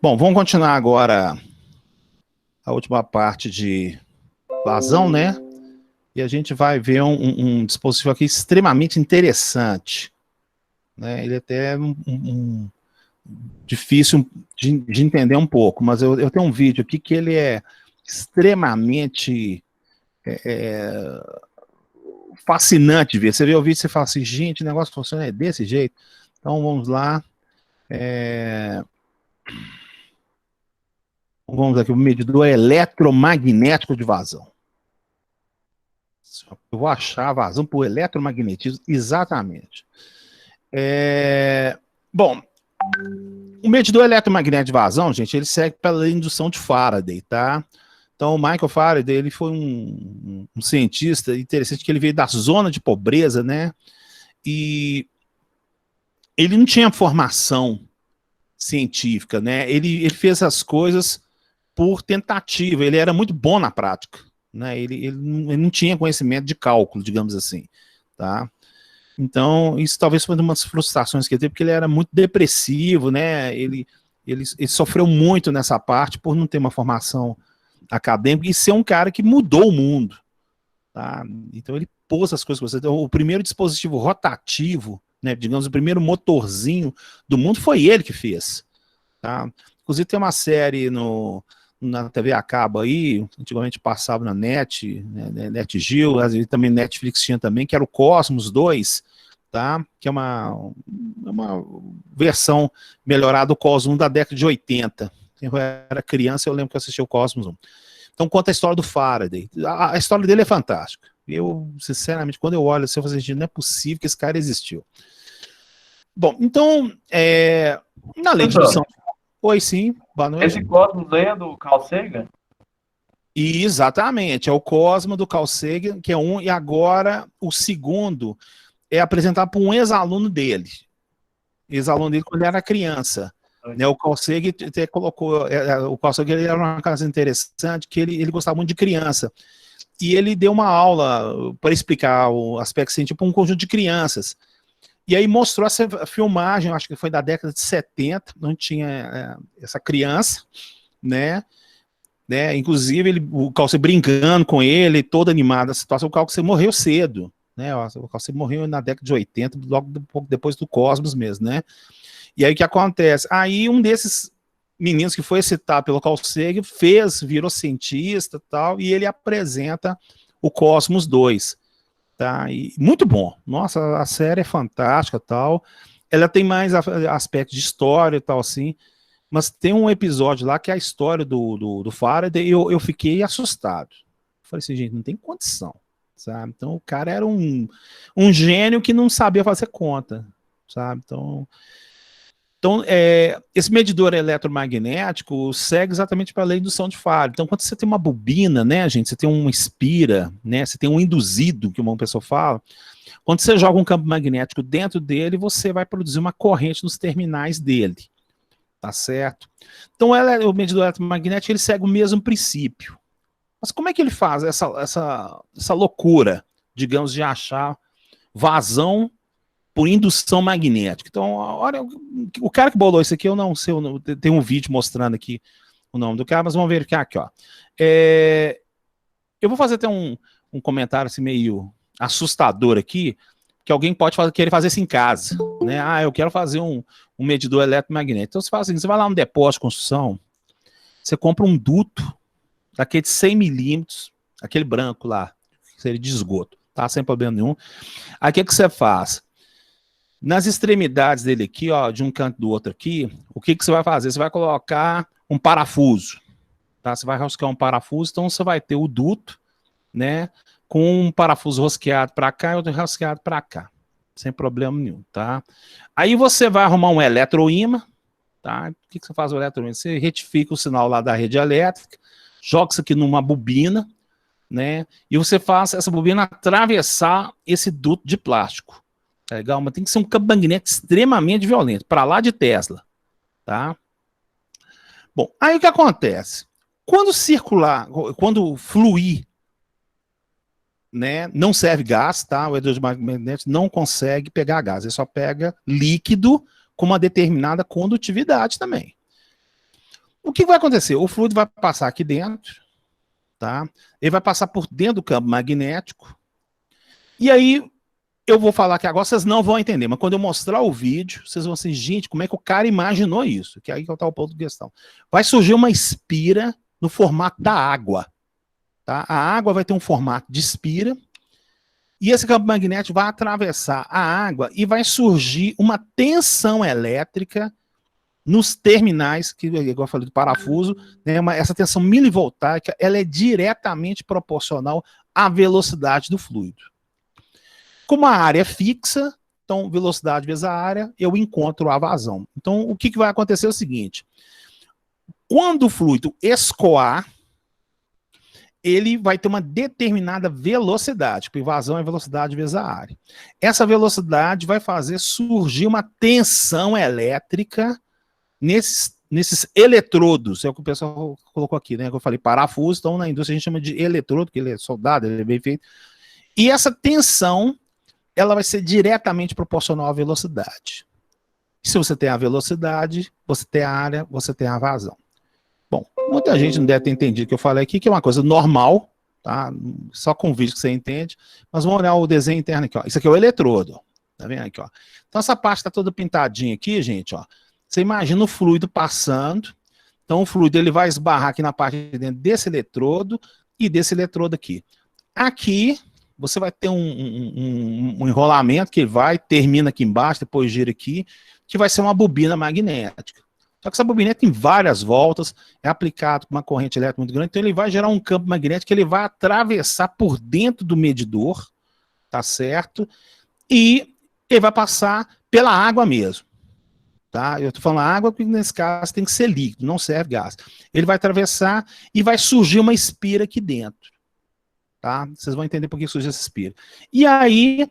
Bom, vamos continuar agora a última parte de vazão, né? E a gente vai ver um dispositivo aqui extremamente interessante, né? Ele até é difícil de entender um pouco, mas eu tenho um vídeo aqui que ele é extremamente fascinante de ver. Você vê o vídeo e você fala assim, gente, o negócio funciona desse jeito. Então vamos lá. Vamos aqui, o medidor eletromagnético de vazão. Eu vou achar a vazão por eletromagnetismo, exatamente. Bom, o medidor eletromagnético de vazão, gente, ele segue pela indução de Faraday, tá? Então, o Michael Faraday, ele foi um cientista interessante, que ele veio da zona de pobreza, né? E ele não tinha formação científica, né? Ele fez as coisas por tentativa, ele era muito bom na prática, né? Ele não tinha conhecimento de cálculo, digamos assim, tá? Então, isso talvez foi uma das frustrações que ele teve, porque ele era muito depressivo, né? Ele sofreu muito nessa parte por não ter uma formação acadêmica e ser um cara que mudou o mundo, tá? Então, ele pôs as coisas. Então, o primeiro dispositivo rotativo, né? Digamos, o primeiro motorzinho do mundo foi ele que fez, tá? Inclusive, tem uma série na TV a cabo aí, antigamente passava na NET, né, NET Geo, também Netflix tinha também, que era o Cosmos 2, tá? Que é uma versão melhorada do Cosmos 1 da década de 80. Eu era criança, eu lembro que eu assisti o Cosmos 1. Então conta a história do Faraday. A história dele é fantástica. Eu, sinceramente, quando eu olho assim, eu falo assim, não é possível que esse cara existiu. Bom, então, na lei de indução... Oi, sim, boa noite. Esse Cosmos aí é do Carl Sagan? E exatamente, é o Cosmos do Carl Sagan, que é um, e agora o segundo é apresentado por um ex-aluno dele. Ex-aluno dele quando ele era criança. Né, o Carl Sagan até colocou, o Carl Sagan ele era uma coisa interessante, que ele gostava muito de criança. E ele deu uma aula para explicar o aspecto científico para um conjunto de crianças. E aí mostrou essa filmagem, acho que foi da década de 70, onde tinha essa criança, né? Inclusive o Carl Sagan brincando com ele, todo animado a situação. O Carl Sagan morreu cedo, né? O Carl Sagan morreu na década de 80, logo pouco depois do Cosmos mesmo, né? E aí o que acontece? Aí um desses meninos que foi citado pelo Carl Sagan virou cientista e tal, e ele apresenta o Cosmos 2. Tá? E muito bom. Nossa, a série é fantástica tal. Ela tem mais aspectos de história e tal assim, mas tem um episódio lá que é a história do Faraday e eu fiquei assustado. Falei assim, gente, não tem condição, sabe? Então o cara era um gênio que não sabia fazer conta, sabe? Então esse medidor eletromagnético segue exatamente para a lei de indução de Faraday. Então, quando você tem uma bobina, né, gente, você tem um espira, né, você tem um induzido, que uma pessoa fala, quando você joga um campo magnético dentro dele, você vai produzir uma corrente nos terminais dele, tá certo? Então, o medidor eletromagnético, ele segue o mesmo princípio. Mas como é que ele faz essa loucura, digamos, de achar vazão por indução magnética? Então, olha, o cara que bolou isso aqui, eu não sei, tem um vídeo mostrando aqui o nome do cara, mas vamos ver aqui, ó. Eu vou fazer até um comentário assim, meio assustador aqui, que alguém pode querer fazer isso em casa, né? Ah, eu quero fazer um medidor eletromagnético. Então, você faz assim, você vai lá no depósito de construção, você compra um duto, daquele de 100 milímetros, aquele branco lá, que seria de esgoto, tá? Sem problema nenhum. Aí, o que você faz? Nas extremidades dele aqui, ó, de um canto do outro aqui, o que você vai fazer? Você vai colocar um parafuso, tá? Você vai rosquear um parafuso, então você vai ter o duto, né, com um parafuso rosqueado para cá e outro rosqueado para cá, sem problema nenhum, tá? Aí você vai arrumar um eletroímã, tá? O que você faz com o eletroímã? Você retifica o sinal lá da rede elétrica, joga isso aqui numa bobina, né, e você faz essa bobina atravessar esse duto de plástico. Tá legal? Mas tem que ser um campo magnético extremamente violento, para lá de Tesla, tá? Bom, aí o que acontece? Quando circular, quando fluir, né, não serve gás, tá? O eletromagnético não consegue pegar gás, ele só pega líquido com uma determinada condutividade também. O que vai acontecer? O fluido vai passar aqui dentro, tá? Ele vai passar por dentro do campo magnético, e aí eu vou falar que agora vocês não vão entender, mas quando eu mostrar o vídeo, vocês vão assim, gente, como é que o cara imaginou isso? Que aí que tá o ponto de questão. Vai surgir uma espira no formato da água, tá? A água vai ter um formato de espira, e esse campo magnético vai atravessar a água e vai surgir uma tensão elétrica nos terminais, que igual eu falei do parafuso, né, essa tensão milivoltaica, ela é diretamente proporcional à velocidade do fluido. Como a área é fixa, então velocidade vezes a área, eu encontro a vazão. Então o que vai acontecer é o seguinte, quando o fluido escoar, ele vai ter uma determinada velocidade, porque vazão é velocidade vezes a área. Essa velocidade vai fazer surgir uma tensão elétrica nesses eletrodos, é o que o pessoal colocou aqui, né? Que eu falei parafuso, então na indústria a gente chama de eletrodo, porque ele é soldado, ele é bem feito. E essa tensão, ela vai ser diretamente proporcional à velocidade. Se você tem a velocidade, você tem a área, você tem a vazão. Bom, muita gente não deve ter entendido o que eu falei aqui, que é uma coisa normal, tá? Só com o vídeo que você entende. Mas vamos olhar o desenho interno aqui, ó. Isso aqui é o eletrodo, ó. Tá vendo aqui, ó? Então essa parte tá toda pintadinha aqui, gente, ó. Você imagina o fluido passando. Então o fluido ele vai esbarrar aqui na parte de dentro desse eletrodo e desse eletrodo aqui. Aqui você vai ter um enrolamento que termina aqui embaixo, depois gira aqui, que vai ser uma bobina magnética. Só que essa bobina tem várias voltas, é aplicado com uma corrente elétrica muito grande, então ele vai gerar um campo magnético que ele vai atravessar por dentro do medidor, tá certo? E ele vai passar pela água mesmo, tá? Eu tô falando água porque nesse caso tem que ser líquido, não serve gás. Ele vai atravessar e vai surgir uma espira aqui dentro, tá? Vocês vão entender por que surge essa espira. E aí,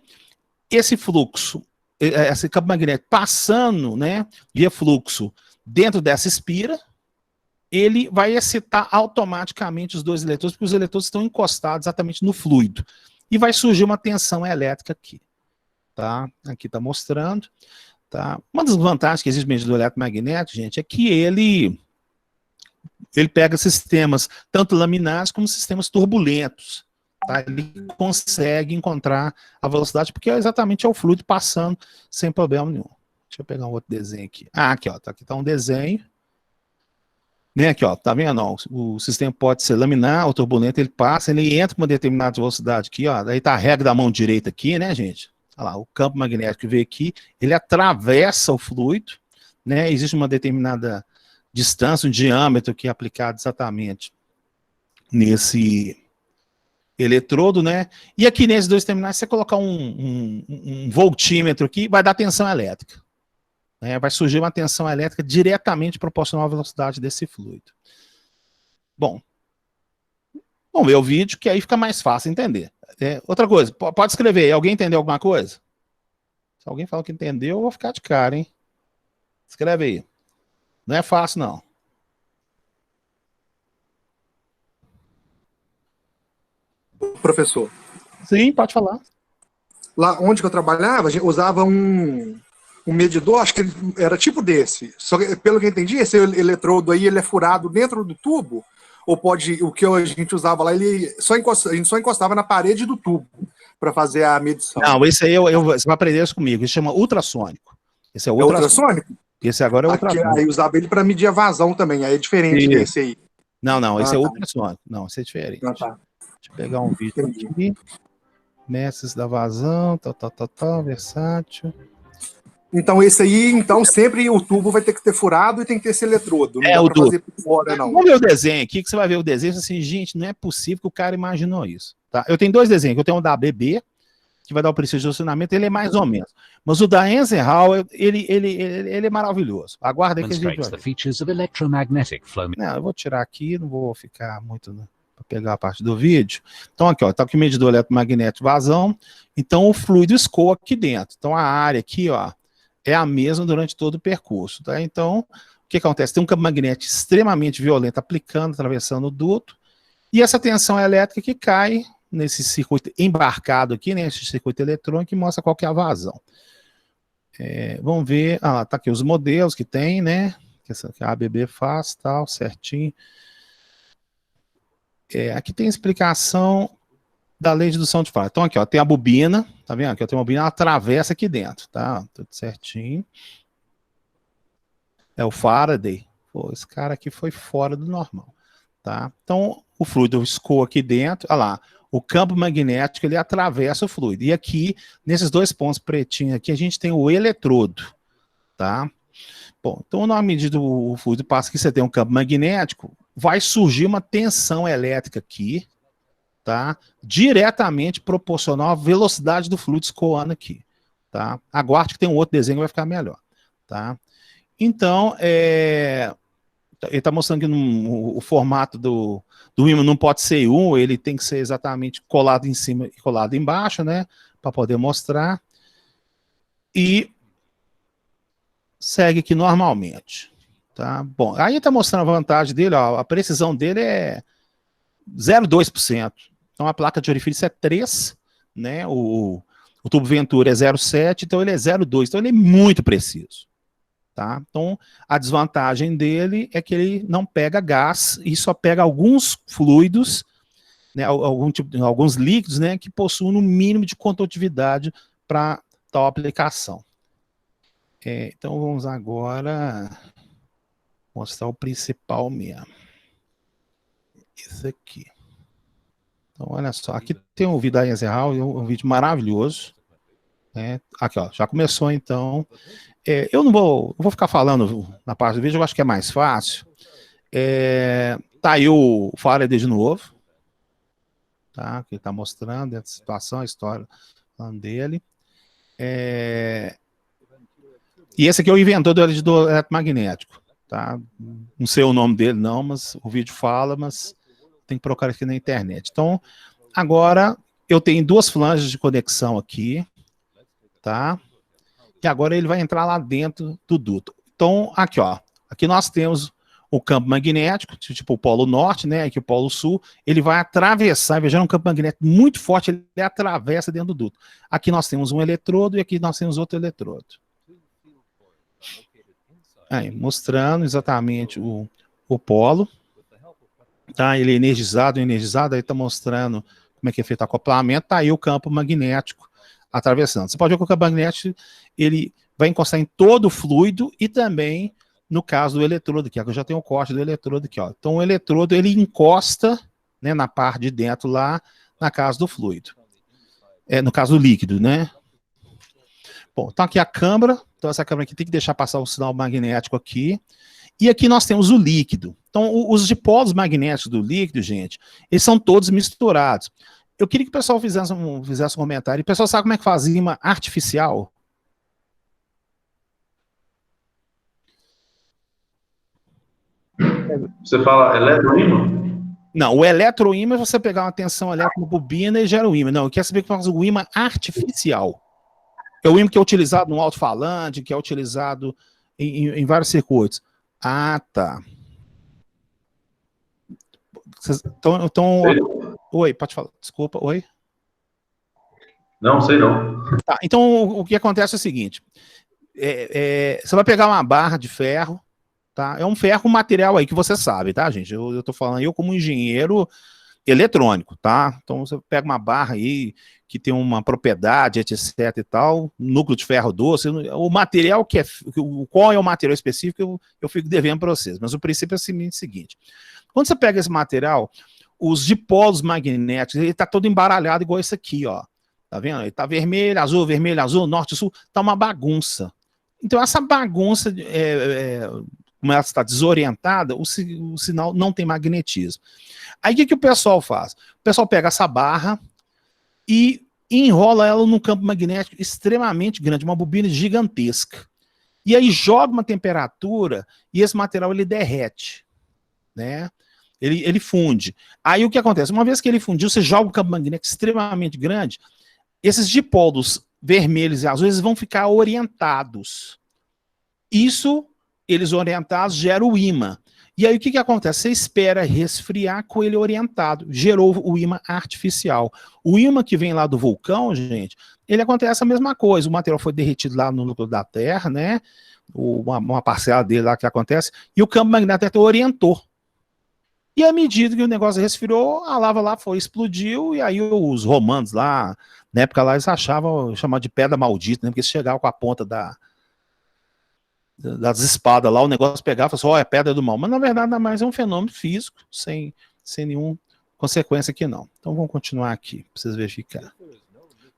esse fluxo, esse campo magnético passando, né, via fluxo, dentro dessa espira, ele vai excitar automaticamente os dois eletrodos, porque os eletrodos estão encostados exatamente no fluido. E vai surgir uma tensão elétrica aqui. Tá? Aqui está mostrando. Tá? Uma das vantagens que existe no medidor eletromagnético, gente, é que ele pega sistemas tanto laminares como sistemas turbulentos. Tá? Ele consegue encontrar a velocidade, porque exatamente é o fluido passando sem problema nenhum. Deixa eu pegar um outro desenho aqui. Ah, aqui, ó. Aqui tá um desenho. Né, aqui, ó. Tá vendo? Ó, o sistema pode ser laminar ou turbulento, ele passa, ele entra com uma determinada velocidade aqui, ó. Daí tá a regra da mão direita aqui, né, gente? Olha lá, o campo magnético que veio aqui, ele atravessa o fluido, né? Existe uma determinada distância, um diâmetro que é aplicado exatamente nesse eletrodo, né? E aqui nesses dois terminais, você colocar um voltímetro aqui, vai dar tensão elétrica. Vai surgir uma tensão elétrica diretamente proporcional à velocidade desse fluido. Bom, vamos ver o vídeo, que aí fica mais fácil entender. Outra coisa, pode escrever, alguém entendeu alguma coisa? Se alguém falou que entendeu, eu vou ficar de cara, hein? Escreve aí. Não é fácil, não. Professor. Sim, pode falar. Lá onde que eu trabalhava, a gente usava um medidor, acho que ele era tipo desse. Só que, pelo que eu entendi, esse eletrodo aí, ele é furado dentro do tubo, ou pode, o que a gente usava lá, a gente só encostava na parede do tubo para fazer a medição. Não, esse aí você vai aprender isso comigo, isso chama ultrassônico. Esse é o ultrassônico? Esse agora é ultrassônico. Aí usava ele para medir a vazão também, aí é diferente desse aí. Não, esse é ultrassônico. Não, esse é diferente. Tá. Deixa eu pegar um vídeo aqui. Mestres da vazão, versátil. Então, esse aí, sempre o tubo vai ter que ter furado e tem que ter esse eletrodo. Não dá pra fazer por fora, não. Vamos ver o desenho aqui, que você vai ver o desenho assim, gente, não é possível que o cara imaginou isso. Tá? Eu tenho dois desenhos, eu tenho um da ABB, que vai dar o princípio de funcionamento, ele é mais ou menos. Mas o da Eisenhower, ele é maravilhoso. Aguarda aí que a gente vai ver. Não, eu vou tirar aqui, não vou ficar muito para pegar a parte do vídeo. Então aqui, ó, tá aqui o medidor eletromagnético vazão, então o fluido escoa aqui dentro. Então a área aqui, ó, é a mesma durante todo o percurso, tá? Então, o que acontece? Tem um campo magnético extremamente violento aplicando, atravessando o duto, e essa tensão elétrica que cai nesse circuito embarcado aqui, né? Esse circuito eletrônico, que mostra qual que é a vazão. Vamos ver, tá aqui os modelos que tem, né? que a ABB faz, tal, certinho. Aqui tem explicação da lei de indução de faro. Então aqui, ó, tem a bobina, tá vendo? Aqui tem uma bobina, ela atravessa aqui dentro, tá? Tudo certinho. É o Faraday. Pô, esse cara aqui foi fora do normal, tá? Então o fluido escoa aqui dentro, olha lá, o campo magnético ele atravessa o fluido. E aqui, nesses dois pontos pretinhos aqui, a gente tem o eletrodo, tá? Bom, então na medida que o fluido passa aqui, você tem um campo magnético, vai surgir uma tensão elétrica aqui, tá? Diretamente proporcional à velocidade do fluido escoando aqui, tá? Aguarde que tem um outro desenho que vai ficar melhor, tá? Então, ele está mostrando que o formato do ímã não pode ser ímã, ele tem que ser exatamente colado em cima e colado embaixo, né? Para poder mostrar. E segue aqui normalmente, tá? Bom, aí está mostrando a vantagem dele, ó, a precisão dele é 0,2%. Então a placa de orifício é 3, né? O tubo Ventura é 0,7, então ele é 0,2, então ele é muito preciso. Tá? Então, a desvantagem dele é que ele não pega gás e só pega alguns fluidos, né, alguns líquidos, né, que possuem um mínimo de condutividade para tal aplicação. Então, vamos agora mostrar o principal mesmo. Esse aqui. Então, olha só, aqui tem um vídeo da Ezerhal, um vídeo maravilhoso. Né? Aqui, ó, já começou então. Eu não vou ficar falando na parte do vídeo, eu acho que é mais fácil. Tá aí o Faraday de novo, tá? Que ele tá mostrando a situação, a história falando dele. E esse aqui é o inventor do eletromagnético, tá? Não sei o nome dele não, mas o vídeo fala, mas tem que procurar aqui na internet. Então, agora eu tenho duas flanges de conexão aqui, tá? E agora ele vai entrar lá dentro do duto. Então, aqui, ó. Aqui nós temos o campo magnético, tipo o polo norte, né? Aqui o polo sul. Ele vai atravessar, veja, um campo magnético muito forte, ele atravessa dentro do duto. Aqui nós temos um eletrodo e aqui nós temos outro eletrodo. Aí, mostrando exatamente o polo. Tá? Ele é energizado, aí está mostrando como é que é feito o acoplamento. Tá aí o campo magnético atravessando. Você pode ver que o campo magnético ele vai encostar em todo o fluido e também no caso do eletrodo, que eu já tenho o corte do eletrodo aqui, ó. Então o eletrodo ele encosta, né, na parte de dentro lá, na casa do fluido. No caso do líquido, né? Bom, então aqui a câmara, então essa câmara aqui tem que deixar passar o sinal magnético aqui. E aqui nós temos o líquido. Então os dipolos magnéticos do líquido, gente, eles são todos misturados. Eu queria que o pessoal fizesse um comentário. O pessoal sabe como é que faz ímã artificial? Você fala eletroímã? Não, o eletroímã é você pegar uma tensão elétrica na bobina e gera o ímã. Não, eu quero saber que faz o ímã artificial. É o ímã que é utilizado no alto-falante, que é utilizado em vários circuitos. Ah, tá. Então, oi, pode falar. Desculpa, oi? Não, sei não. Tá, então, o que acontece é o seguinte. Você vai pegar uma barra de ferro, tá? É um ferro, um material aí que você sabe, tá, gente? Eu tô falando, eu como engenheiro eletrônico, tá? Então, você pega uma barra aí que tem uma propriedade, etc e tal, núcleo de ferro doce, o material que qual é o material específico, eu fico devendo para vocês. Mas o princípio é o seguinte. Quando você pega esse material, os dipolos magnéticos, ele tá todo embaralhado igual esse aqui, ó. Tá vendo? Ele tá vermelho, azul, norte, sul, tá uma bagunça. Então essa bagunça, como ela está desorientada, o sinal não tem magnetismo. Aí o que o pessoal faz? O pessoal pega essa barra e enrola ela num campo magnético extremamente grande, uma bobina gigantesca. E aí joga uma temperatura e esse material ele derrete, né? Ele funde. Aí o que acontece? Uma vez que ele fundiu, você joga um campo magnético extremamente grande, esses dipolos vermelhos e azuis vão ficar orientados. Isso, eles orientados, gera o ímã. E aí o que acontece? Você espera resfriar com ele orientado. Gerou o ímã artificial. O ímã que vem lá do vulcão, gente, ele acontece a mesma coisa. O material foi derretido lá no núcleo da Terra, né? uma parcela dele lá que acontece, e o campo magnético orientou. E à medida que o negócio resfriou, a lava lá explodiu, e aí os romanos lá, na época lá, eles chamavam de pedra maldita, né? Porque eles chegavam com a ponta das espadas lá, o negócio pegava e falava assim, é pedra do mal. Mas na verdade, nada mais é um fenômeno físico, sem nenhuma consequência aqui não. Então vamos continuar aqui, para vocês verificar.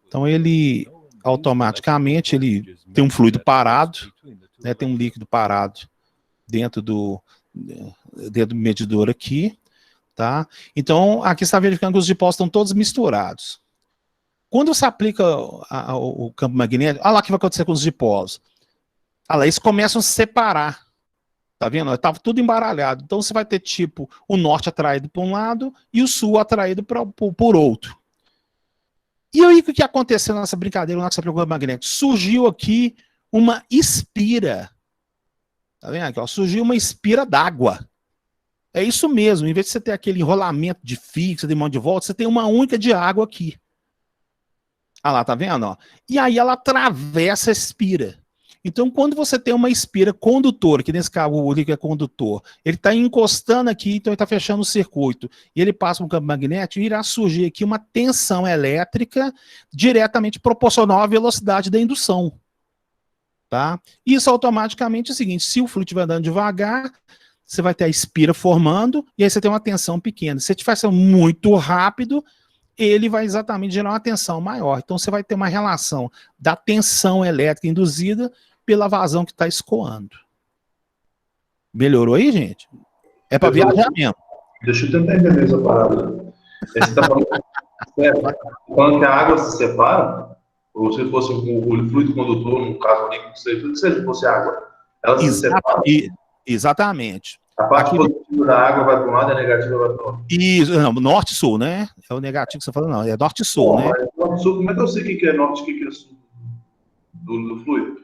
Então ele, automaticamente, ele tem um fluido parado, né? Tem um líquido parado dentro do medidor aqui, tá? Então, aqui você está verificando que os dipólitos estão todos misturados. Quando você aplica o campo magnético, olha lá o que vai acontecer com os dipólitos. Olha lá, eles começam a se separar, tá vendo? Estava tudo embaralhado. Então, você vai ter, tipo, o norte atraído para um lado e o sul atraído por outro. E aí, o que aconteceu nessa brincadeira lá que você aplicou o campo magnético? Surgiu aqui uma espira. Tá vendo aqui, ó? Surgiu uma espira d'água. É isso mesmo, em vez de você ter aquele enrolamento de fixo, de mão de volta, você tem uma única de água aqui. Ah lá, tá vendo? Ó? E aí ela atravessa a espira. Então, quando você tem uma espira condutora, que nesse caso o líquido é condutor, ele está encostando aqui, então ele está fechando o circuito, e ele passa um campo magnético, e irá surgir aqui uma tensão elétrica diretamente proporcional à velocidade da indução. Tá? Isso automaticamente é o seguinte, se o fluido estiver andando devagar, você vai ter a espira formando, e aí você tem uma tensão pequena. Se você estiver sendo muito rápido, ele vai exatamente gerar uma tensão maior. Então você vai ter uma relação da tensão elétrica induzida pela vazão que está escoando. Melhorou aí, gente? É para viajar mesmo. Deixa eu tentar entender essa parada. Você está falando que a água se separa? Ou se fosse o fluido condutor, no caso líquido, se fosse água, ela se separa? Exatamente. A parte positiva da água vai para um lado e a negativa vai para o outro. Isso, não, norte e sul, né? É o negativo que você falou, não, é norte e sul, né? Norte e sul, como é que eu sei o que é norte e o que é sul do fluido?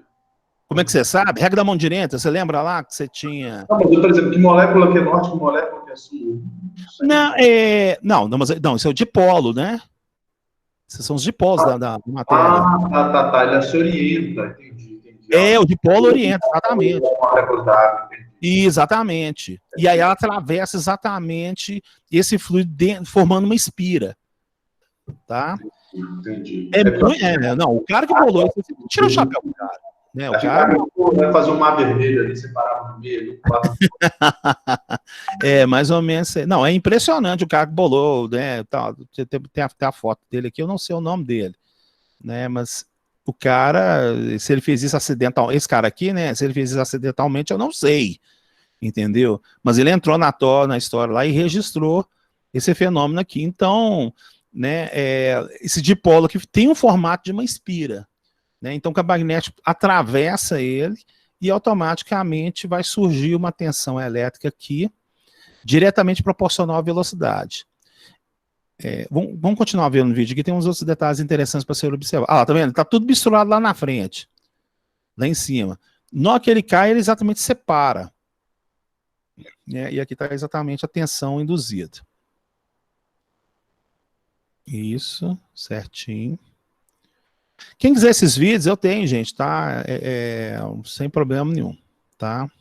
Como é que você sabe? Regra da mão direita, você lembra lá que você tinha... Não, mas eu, por exemplo, que molécula que é norte, que molécula que é sul? Não, isso é o dipolo, né? Esses são os dipolos da matéria. Tá. Ele se orienta, entendi. O dipolo orienta, exatamente. Exatamente. E aí ela atravessa exatamente esse fluido formando uma espira. Tá? Entendi. Não, o cara que bolou isso, tira o chapéu do cara. Né? O cara vai fazer um mar vermelho ali, separado no meio. Mais ou menos. Não, é impressionante o cara que bolou, né? Tem a foto dele aqui, eu não sei o nome dele, né? Mas o cara, se ele fez isso acidentalmente, esse cara aqui, né? Se ele fez isso acidentalmente, eu não sei, entendeu? Mas ele entrou na história lá e registrou esse fenômeno aqui. Então, né? Esse dipolo aqui tem um formato de uma espira. Né? Então o campo magnético atravessa ele e automaticamente vai surgir uma tensão elétrica aqui, diretamente proporcional à velocidade. Vamos continuar vendo o vídeo, aqui tem uns outros detalhes interessantes para ser observado. Ah, lá, tá vendo? Tá tudo misturado lá na frente, lá em cima. Na hora que ele cai, ele exatamente separa. E aqui está exatamente a tensão induzida. Isso, certinho. Quem quiser esses vídeos, eu tenho, gente, tá? Sem problema nenhum, tá?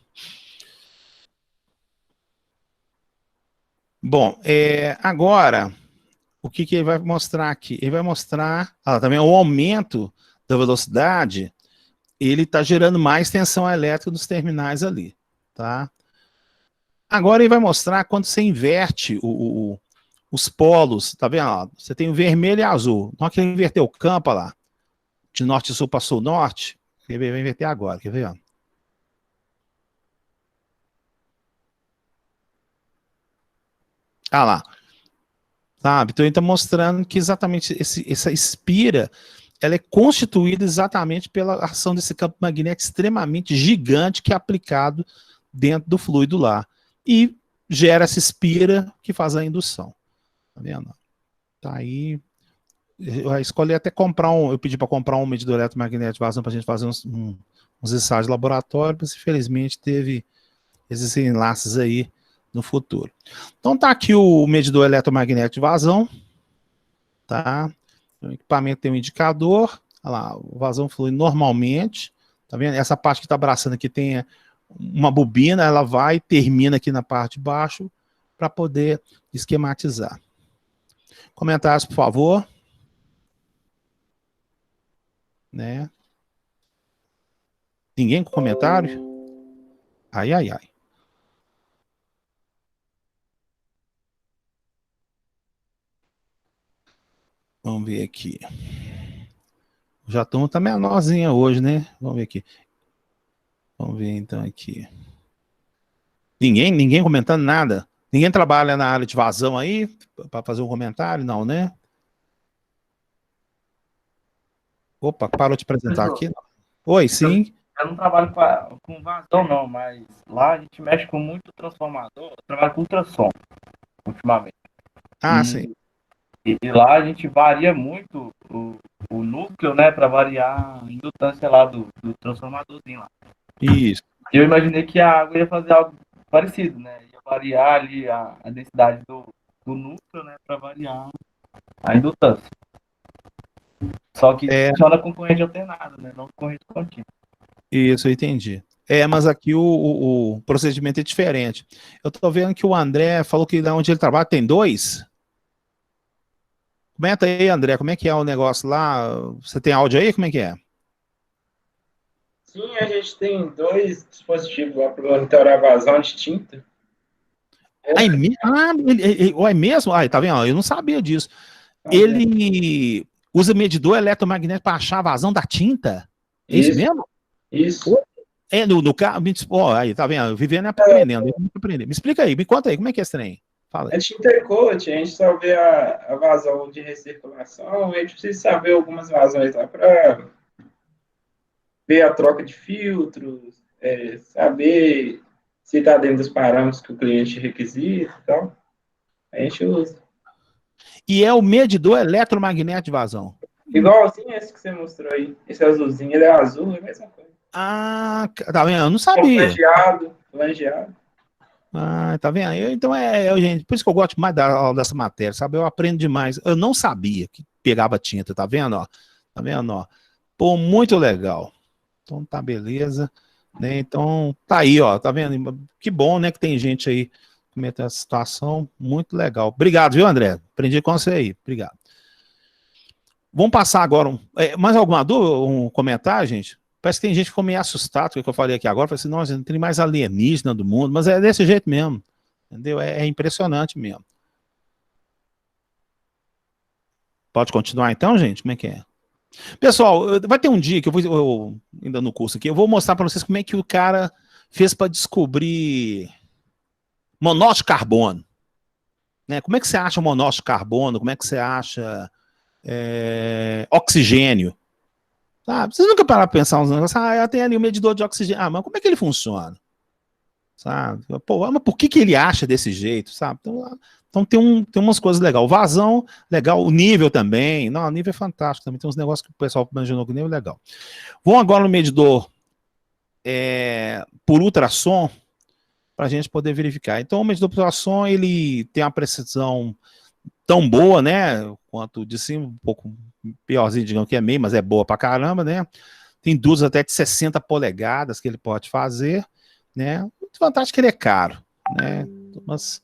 Bom, agora, o que ele vai mostrar aqui? Ele vai mostrar também o aumento da velocidade, ele está gerando mais tensão elétrica nos terminais ali, tá? Agora ele vai mostrar quando você inverte os polos, tá vendo? Ó, você tem o vermelho e azul. Na hora que ele inverter o campo, ó lá, de norte e sul para sul norte, ele vai inverter agora, quer ver? Ó? Ah lá. Sabe? Então ele está mostrando que exatamente essa espira, ela é constituída exatamente pela ação desse campo magnético extremamente gigante que é aplicado dentro do fluido lá. E gera essa espira que faz a indução. Tá vendo? Tá aí. Eu escolhi até eu pedi para comprar um medidor eletromagnético de vazão para a gente fazer uns ensaios de laboratório, mas infelizmente teve esses enlaces aí no futuro. Então tá aqui o medidor eletromagnético de vazão, tá? O equipamento tem um indicador, olha lá, o vazão flui normalmente, Tá vendo? Essa parte que está abraçando aqui tem uma bobina, ela vai e termina aqui na parte de baixo para poder esquematizar. Comentários, por favor. Né? Ninguém com comentário? Ai, ai, ai. Vamos ver aqui. Já estamos tá menorzinha hoje, né? Vamos ver aqui. Vamos ver então aqui. Ninguém comentando nada. Ninguém trabalha na área de vazão aí para fazer um comentário? Não, né? Opa, parou de apresentar aqui. Oi, sim. Eu não trabalho com vazão, não, mas lá a gente mexe com muito transformador. Eu trabalho com ultrassom, ultimamente. Sim. E lá a gente varia muito o núcleo, né, para variar a indutância lá do transformadorzinho lá. Isso. Eu imaginei que a água ia fazer algo parecido, né? Ia variar ali a densidade do núcleo, né, para variar a indutância. Só que funciona com corrente alternada, né? Não com corrente contínua. Isso, eu entendi. Mas aqui o procedimento é diferente. Eu tô vendo que o André falou que onde ele trabalha tem 2. Comenta aí, André, como é que é o negócio lá? Você tem áudio aí? Como é que é? Sim, a gente tem 2 dispositivos lá para monitorar a vazão de tinta. É mesmo? Tá vendo? Eu não sabia disso. Ele usa medidor eletromagnético para achar a vazão da tinta? É isso mesmo? Isso. No carro, aí, tá vendo? Vivendo é aprendendo. Me explica aí, me conta aí, como é que é esse trem? Fala aí. A tinta coat, a gente só vê a vazão de recirculação, a gente precisa saber algumas vazões lá para ver a troca de filtros, saber se está dentro dos parâmetros que o cliente requisita e tal. A gente usa. E é o medidor eletromagnético de vazão? Igualzinho esse que você mostrou aí. Esse azulzinho, ele é azul, é a mesma coisa. Tá vendo? Eu não sabia. Flangeado. Tá vendo? Então gente, por isso que eu gosto mais da aula dessa matéria, sabe? Eu aprendo demais. Eu não sabia que pegava tinta, tá vendo? Ó? Tá vendo? Ó? Pô, muito legal. Então tá beleza. Né? Então tá aí, ó. Tá vendo? Que bom, né? Que tem gente aí comentando essa situação. Muito legal. Obrigado, viu, André? Aprendi com você aí. Obrigado. Vamos passar agora. Mais alguma dúvida? Um comentário, gente? Parece que tem gente que ficou meio assustado com o que eu falei aqui agora. Falei assim, nossa, não tem mais alienígena do mundo. Mas é desse jeito mesmo. Entendeu? É impressionante mesmo. Pode continuar então, gente? Como é que é? Pessoal, vai ter um dia que eu ainda no curso aqui, eu vou mostrar para vocês como é que o cara fez para descobrir monóxido de carbono. Né? Como é que você acha monóxido de carbono? Como é que você acha oxigênio? Sabe? Vocês nunca pararam para pensar uns negócios, eu tenho ali um medidor de oxigênio. Mas como é que ele funciona? Sabe? Pô, mas por que ele acha desse jeito? Sabe? Então tem umas coisas legais. O vazão, legal. O nível também. Não, o nível é fantástico também. Tem uns negócios que o pessoal imaginou que o nível é legal. Vamos agora no medidor por ultrassom para a gente poder verificar. Então o medidor por ultrassom, ele tem uma precisão tão boa, né? Quanto de cima, um pouco piorzinho, digamos que é meio, mas é boa pra caramba, né? Tem dúzias até de 60 polegadas que ele pode fazer, né? Muito fantástico que ele é caro, né? Mas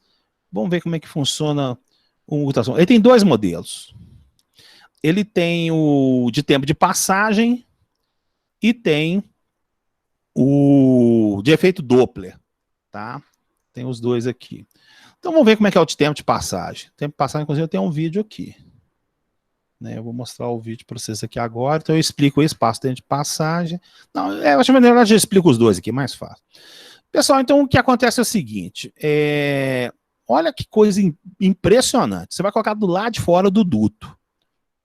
vamos ver como é que funciona o ultrassom. Ele tem 2 modelos. Ele tem o de tempo de passagem e tem o de efeito Doppler, tá? Tem os 2 aqui. Então vamos ver como é que é o de tempo de passagem. Tempo de passagem, inclusive, eu tenho um vídeo aqui. Né, eu vou mostrar o vídeo para vocês aqui agora. Então eu explico o espaço dentro de passagem. Não, eu acho que na verdade eu explico os 2 aqui, mais fácil. Pessoal, então o que acontece é o seguinte. Olha que coisa impressionante. Você vai colocar do lado de fora do duto.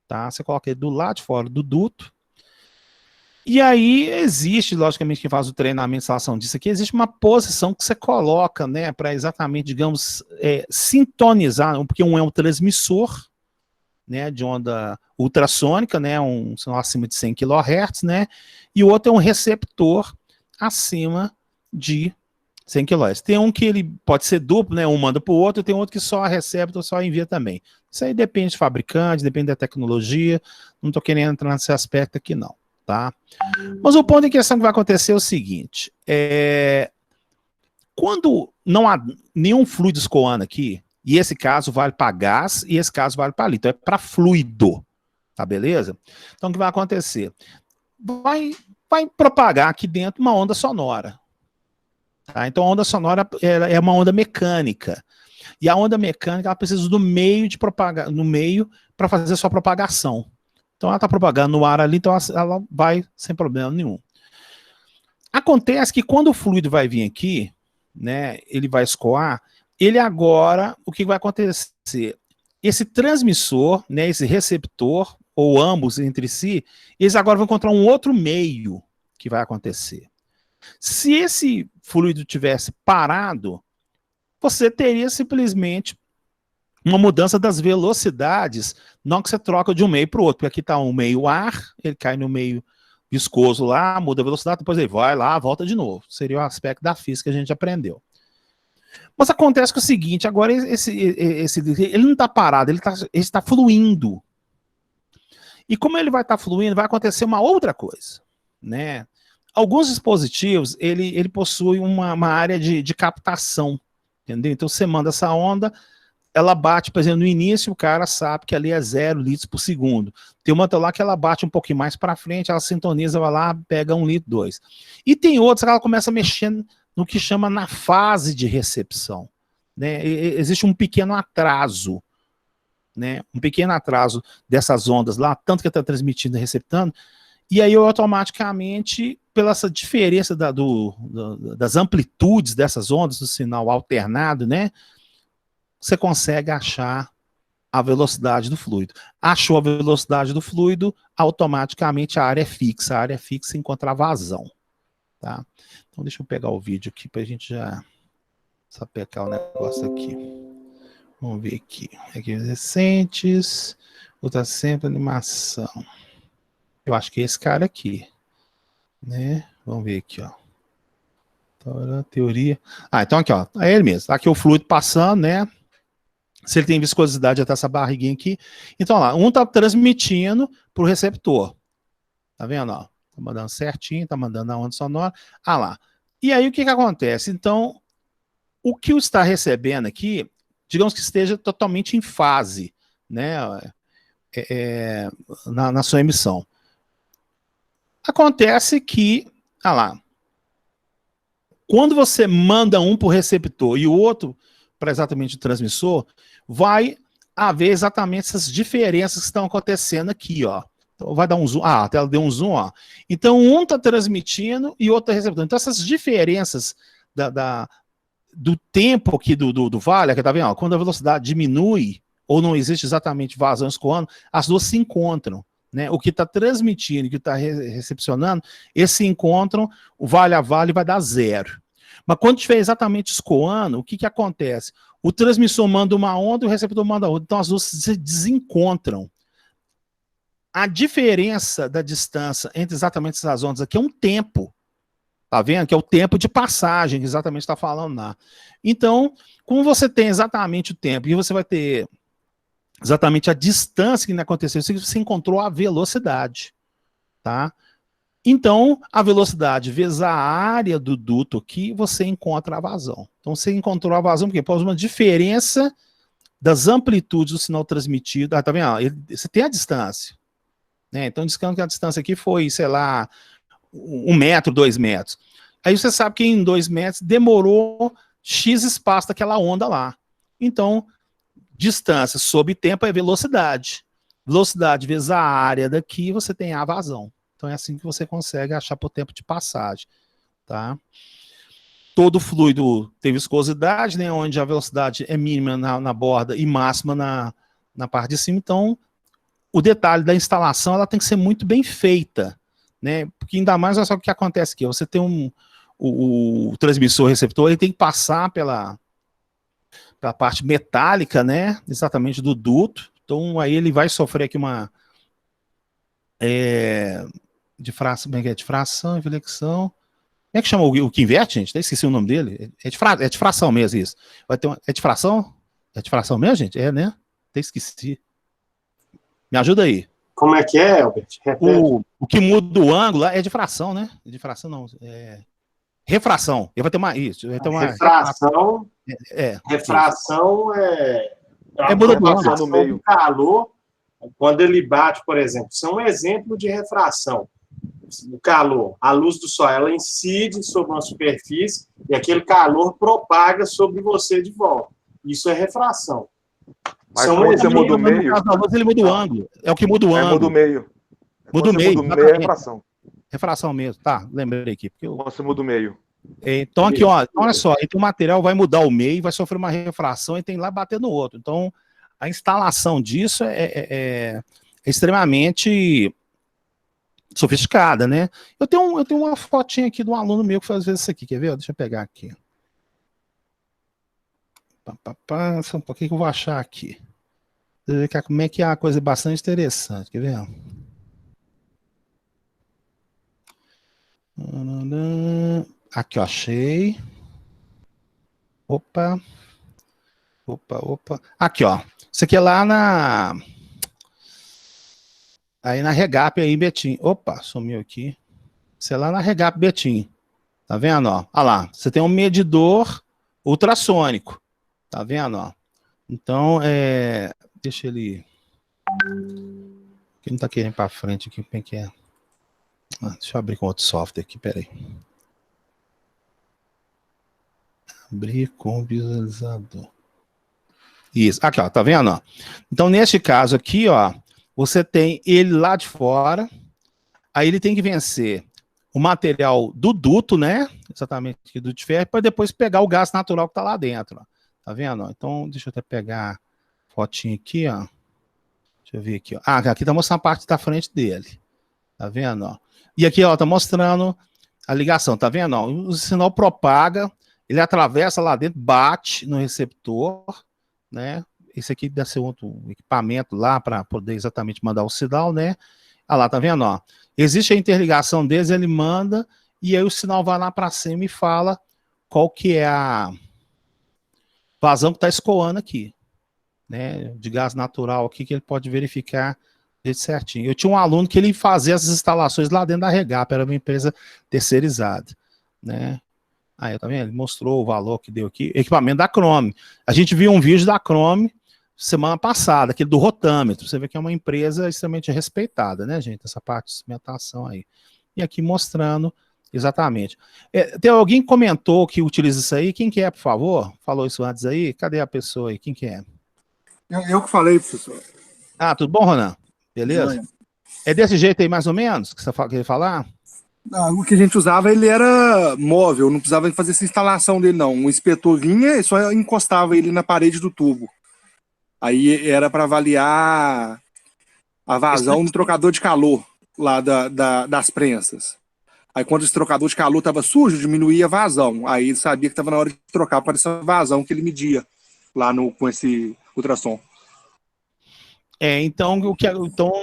Tá? Você coloca ele do lado de fora do duto. E aí existe, logicamente, quem faz o treinamento, instalação disso aqui, existe uma posição que você coloca, né, para exatamente, digamos, sintonizar, porque um é um transmissor, né, de onda ultrassônica, né, acima de 100 kHz, né, e o outro é um receptor acima de 100 kHz. Tem um que ele pode ser duplo, né, um manda para o outro, tem outro que só recebe ou só envia também. Isso aí depende do fabricante, depende da tecnologia, não estou querendo entrar nesse aspecto aqui não, tá? Mas o ponto em questão que vai acontecer é o seguinte, quando não há nenhum fluido escoando aqui, e esse caso vale para gás e esse caso vale para líquido, é para fluido, tá beleza? Então o que vai acontecer? Vai propagar aqui dentro uma onda sonora. Tá? Então a onda sonora é uma onda mecânica. E a onda mecânica ela precisa do meio de propagar, no meio para fazer sua propagação. Então ela está propagando no ar ali, então ela vai sem problema nenhum. Acontece que quando o fluido vai vir aqui, né, ele vai escoar, ele agora, o que vai acontecer? Esse transmissor, né, esse receptor, ou ambos entre si, eles agora vão encontrar um outro meio que vai acontecer. Se esse fluido tivesse parado, você teria simplesmente uma mudança das velocidades, não que você troca de um meio para o outro, porque aqui está um meio ar, ele cai no meio viscoso lá, muda a velocidade, depois ele vai lá, volta de novo. Seria o aspecto da física que a gente aprendeu. Mas acontece que é o seguinte, agora ele não está parado, ele está fluindo. E como ele vai estar fluindo, vai acontecer uma outra coisa, né? Alguns dispositivos, ele possui uma área de captação, entendeu? Então você manda essa onda, ela bate, por exemplo, no início, o cara sabe que ali é 0 litros por segundo. Tem uma outra lá que ela bate um pouquinho mais para frente, ela sintoniza, vai lá, pega 1 litro, 2. E tem outros que ela começa a mexer no que chama na fase de recepção, né? Existe um pequeno atraso, né? Um pequeno atraso dessas ondas lá, tanto que está transmitindo e receptando, e aí automaticamente, pela essa diferença das amplitudes dessas ondas, do sinal alternado, né? Você consegue achar a velocidade do fluido. Achou a velocidade do fluido, automaticamente a área é fixa. A área fixa encontra a vazão. Tá? Então deixa eu pegar o vídeo aqui para a gente já sapecar o negócio aqui. Vamos ver aqui. Aqui recentes. Outra sempre animação. Eu acho que é esse cara aqui. Né? Vamos ver aqui, ó. Teoria. Então aqui, ó. É ele mesmo. Aqui o fluido passando, né? Se ele tem viscosidade até essa barriguinha aqui. Então, lá, um tá transmitindo pro receptor. Tá vendo, ó? Tá mandando certinho, tá mandando a onda sonora. Lá. E aí, o que acontece? Então, o que está recebendo aqui, digamos que esteja totalmente em fase, né? Na sua emissão. Acontece que, lá, quando você manda um pro receptor e o outro para exatamente o transmissor, vai haver exatamente essas diferenças que estão acontecendo aqui, ó. Então, vai dar um zoom. A tela deu um zoom, ó. Então, um está transmitindo e o outro está recebendo. Então, essas diferenças do tempo aqui do vale, aqui, tá vendo? Ó, quando a velocidade diminui, ou não existe exatamente vazão escoando, as duas se encontram. Né? O que está transmitindo e o que está recepcionando, eles se encontram, o vale a vale vai dar 0. Mas quando estiver exatamente escoando, o que acontece? O transmissor manda uma onda e o receptor manda outra. Então as duas se desencontram. A diferença da distância entre exatamente essas ondas aqui é um tempo. Tá vendo? Que é o tempo de passagem, que exatamente está falando lá. Então, como você tem exatamente o tempo e você vai ter exatamente a distância que aconteceu, você encontrou a velocidade. Tá? Então, a velocidade vezes a área do duto aqui, você encontra a vazão. Então, você encontrou a vazão porque pode uma diferença das amplitudes do sinal transmitido. Tá vendo? Você tem a distância. Né? Então, descando que a distância aqui foi, sei lá, 1 metro, 2 metros. Aí você sabe que em 2 metros demorou X espaço daquela onda lá. Então, distância sobre tempo é velocidade. Velocidade vezes a área daqui, você tem a vazão. Então é assim que você consegue achar por tempo de passagem, tá? Todo fluido tem viscosidade, né, onde a velocidade é mínima na borda e máxima na parte de cima. Então, o detalhe da instalação ela tem que ser muito bem feita, né? Porque ainda mais, olha só o que acontece aqui. Você tem o transmissor receptor, ele tem que passar pela parte metálica, né? Exatamente do duto. Então, aí ele vai sofrer aqui uma difração, inflexão. Como é que chama o que inverte, gente? Até esqueci o nome dele. É difração mesmo, isso. Vai ter é difração? É difração mesmo, gente? É, né? Até esqueci. Me ajuda aí. Como é que é, Albert? Repete. O que muda o ângulo é difração, né? Difração não, refração. Ele vai ter uma isso, vai ter uma refração. Refração muda do refração ângulo no meio do calor. Quando ele bate, por exemplo, isso é um exemplo de refração. O calor, a luz do sol, ela incide sobre uma superfície e aquele calor propaga sobre você de volta. Isso é refração. Mas quando você muda o meio... No caso da luz, ele muda o ângulo. É o que muda o ângulo. Muda o meio. Muda o meio. Muda o meio é refração. Refração mesmo. Tá, lembrei aqui. Porque Quando você muda o meio. Então aqui, ó, olha só, então o material vai mudar o meio, vai sofrer uma refração e tem lá bater no outro. Então, a instalação disso é extremamente sofisticada, né? Eu tenho uma fotinha aqui de um aluno meu que faz às vezes isso aqui, quer ver? Deixa eu pegar aqui. Só um pouquinho que eu vou achar aqui. Você ver como é que é uma coisa bastante interessante, quer ver? Aqui, ó, achei. Opa. Aqui, ó. Isso aqui é lá aí na Regap aí, Betim. Opa, sumiu aqui. Isso é lá na Regap Betim. Tá vendo, ó? Olha lá. Você tem um medidor ultrassônico. Tá vendo, ó? Então, deixa ele... Aqui não tá querendo para frente aqui, como é que é? Deixa eu abrir com outro software aqui, peraí. Abrir com visualizador. Isso, aqui, ó, tá vendo, ó? Então, neste caso aqui, ó, você tem ele lá de fora, aí ele tem que vencer o material do duto, né? Exatamente, aqui do de ferro, para depois pegar o gás natural que tá lá dentro, ó. Tá vendo? Então, deixa eu até pegar a fotinha aqui, ó. Deixa eu ver aqui, ó. Aqui tá mostrando a parte da frente dele. Tá vendo, ó? E aqui, ó, tá mostrando a ligação, tá vendo, ó? O sinal propaga, ele atravessa lá dentro, bate no receptor, né? Esse aqui deve ser outro equipamento lá para poder exatamente mandar o sinal, né? Ah lá, tá vendo, ó? Existe a interligação deles, ele manda, e aí o sinal vai lá para cima e fala qual que é a vazão que tá escoando aqui, né? De gás natural aqui, que ele pode verificar certinho. Eu tinha um aluno que ele fazia essas instalações lá dentro da Regap, era uma empresa terceirizada, né? Aí, tá vendo? Ele mostrou o valor que deu aqui. Equipamento da Chrome. A gente viu um vídeo da Chrome semana passada, aquele do rotâmetro. Você vê que é uma empresa extremamente respeitada, né, gente? Essa parte de cimentação aí. E aqui mostrando exatamente. Tem alguém que comentou que utiliza isso aí? Quem que é, por favor? Falou isso antes aí? Cadê a pessoa aí? Quem que é? Eu que falei, professor. Tudo bom, Ronan? Beleza? É desse jeito aí, mais ou menos, que você queria falar? O que a gente usava, ele era móvel, não precisava fazer essa instalação dele, não. O inspetor vinha e só encostava ele na parede do tubo. Aí era para avaliar a vazão do trocador de calor lá das prensas. Aí quando esse trocador de calor estava sujo, diminuía a vazão. Aí ele sabia que estava na hora de trocar para essa vazão que ele media lá com esse ultrassom. Então,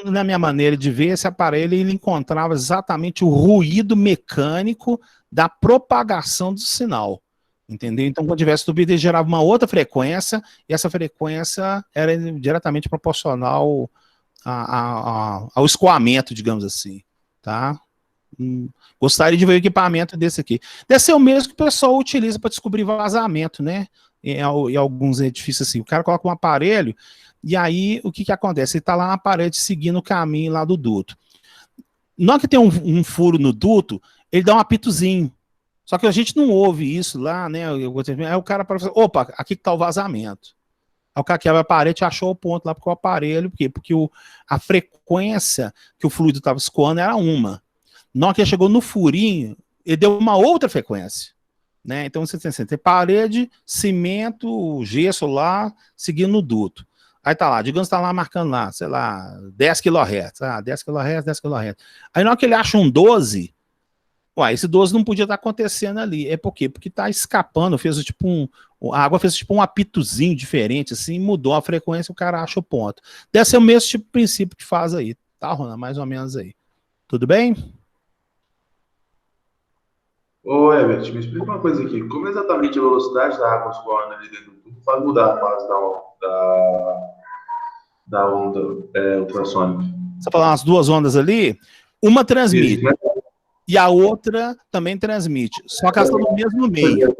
na minha maneira de ver, esse aparelho ele encontrava exatamente o ruído mecânico da propagação do sinal, entendeu? Então, quando tivesse turbina, ele gerava uma outra frequência, e essa frequência era diretamente proporcional ao escoamento, digamos assim, tá? Gostaria de ver o equipamento desse aqui. Deve ser o mesmo que o pessoal utiliza para descobrir vazamento, né? Em alguns edifícios assim. O cara coloca um aparelho, e aí o que acontece? Ele está lá na parede seguindo o caminho lá do duto. Na hora que tem um furo no duto, ele dá um apitozinho. Só que a gente não ouve isso lá, né? Aí o cara fala, opa, aqui que tá o vazamento. Aí o cara quebra a parede e achou o ponto lá, porque o aparelho, por quê? Porque a frequência que o fluido estava escoando era uma. Na hora que ele chegou no furinho, ele deu uma outra frequência. Né? Então você tem parede, cimento, gesso lá, seguindo o duto. Aí tá lá, digamos que tá lá marcando lá, sei lá, 10 kHz. 10 kHz, 10 kHz. Aí na hora que ele acha um 12, esse 12 não podia estar acontecendo ali. É por quê? Porque tá escapando, fez tipo a água fez tipo um apitozinho diferente, assim, mudou a frequência, o cara acha o ponto. Deve ser o mesmo tipo de princípio que faz aí, tá, Rona? Mais ou menos aí. Tudo bem? Ô, Herbert, me explica uma coisa aqui. Como exatamente a velocidade da água escoando ali dentro do tubo faz mudar a fase da onda ultrassônica? Você fala as duas ondas ali, uma transmite Isso, né? e a outra também transmite, só que elas estão no mesmo meio.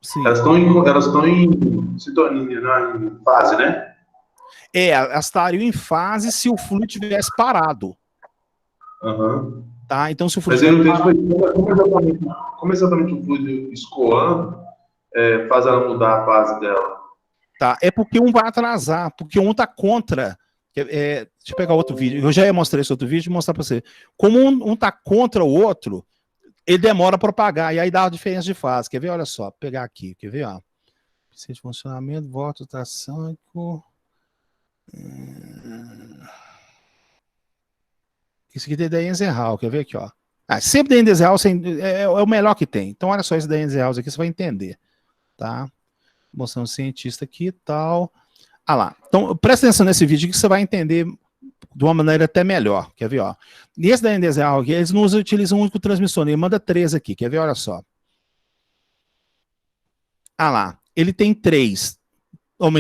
Sim. Elas estão em sintonia, né? Em fase, né? Elas estariam em fase se o fluido tivesse parado. Aham. Tá? Então, se o Mas fluido eu não tivesse entendi parado, como exatamente o fluido escoando faz ela mudar a fase dela. tá? É porque um vai atrasar, porque um está contra. Deixa eu pegar outro vídeo. Eu já ia mostrar esse outro vídeo e mostrar para você. Como um está contra o outro, ele demora a propagar, e aí dá a diferença de fase. Quer ver? Olha só, vou pegar aqui, quer ver? Ó. Precisa de funcionamento, volta, ultrassom. Isso aqui tem da Enzerhal, quer ver aqui, ó. Sempre da Enzerhal é o melhor que tem. Então, olha só esse da Enzerhal aqui, você vai entender. Tá? Mostrando o cientista aqui e tal. Ah lá. Então, presta atenção nesse vídeo que você vai entender de uma maneira até melhor. Quer ver, ó? E esse da Enzerhal aqui, eles não utilizam um único transmissor, ele manda 3 aqui. Quer ver? Olha só. Ah lá. Ele tem 3.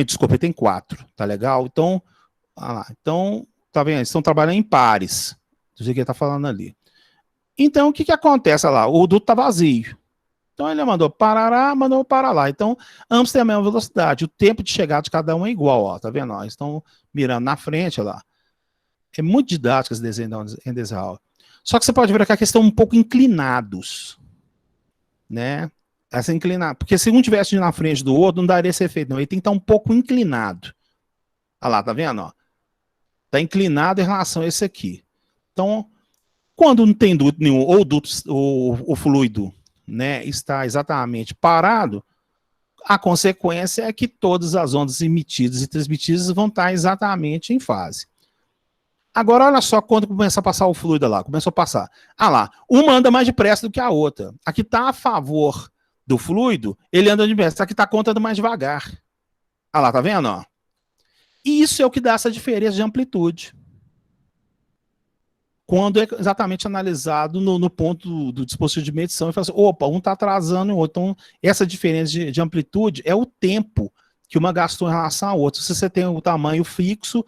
Desculpa, ele tem 4. Tá legal? Então, ah lá. Então, tá vendo? Eles estão trabalhando em pares. Do jeito que ele tá falando ali. Então, o que acontece lá? O duto tá vazio. Então, ele mandou parará, mandou para lá. Então, ambos têm a mesma velocidade. O tempo de chegada de cada um é igual, ó. Tá vendo? Ó, eles estão mirando na frente, ó lá. É muito didático esse desenho da Enzerhal. Só que você pode ver aqui que eles estão um pouco inclinados. Né? Essa inclinada. Porque se um tivesse na frente do outro, não daria esse efeito, não. Ele tem que estar um pouco inclinado. Olha lá, tá vendo? Ó? Tá inclinado em relação a esse aqui. Então, quando não tem duto nenhum, ou o fluido, né, está exatamente parado, a consequência é que todas as ondas emitidas e transmitidas vão estar exatamente em fase. Agora, olha só quando começa a passar o fluido lá. Começou a passar. Ah lá, uma anda mais depressa do que a outra. Aqui está a favor do fluido, ele anda depressa. Aqui está conta mais devagar. Ah lá, tá vendo? Ó? E isso é o que dá essa diferença de amplitude. Quando é exatamente analisado no ponto do dispositivo de medição, e fala assim, opa, um está atrasando o outro. Então, essa diferença de amplitude é o tempo que uma gastou em relação ao outro. Se você tem o tamanho fixo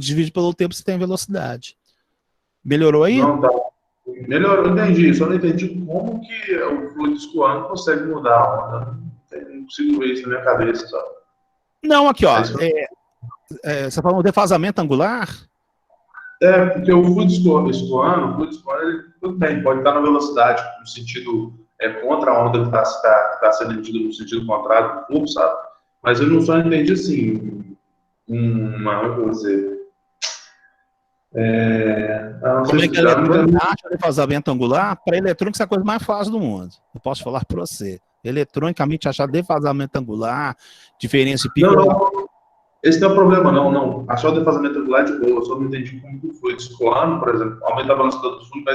divide pelo tempo, você tem velocidade. Melhorou aí? Não, tá. Melhorou, entendi. Só não entendi como que o fluido escoando consegue mudar a onda. Não consigo ver isso na minha cabeça, sabe? Não, aqui, ó. Você falou defasamento angular? Porque o fluido escoando, ele, tudo bem, pode estar na velocidade, no sentido contra a onda que está sendo emitida no sentido contrário do fluxo, sabe? Mas eu não só entendi assim, como eu vou dizer. Como é que a eletrônica acha defasamento angular? Para eletrônica, isso é a coisa mais fácil do mundo. Eu posso falar para você. Eletronicamente, achar defasamento angular, diferença de pico. Não, esse não é o problema, não. Achar o defasamento angular é de boa. Eu só não entendi como que o fluido escoando, por exemplo, aumentar a velocidade do fluido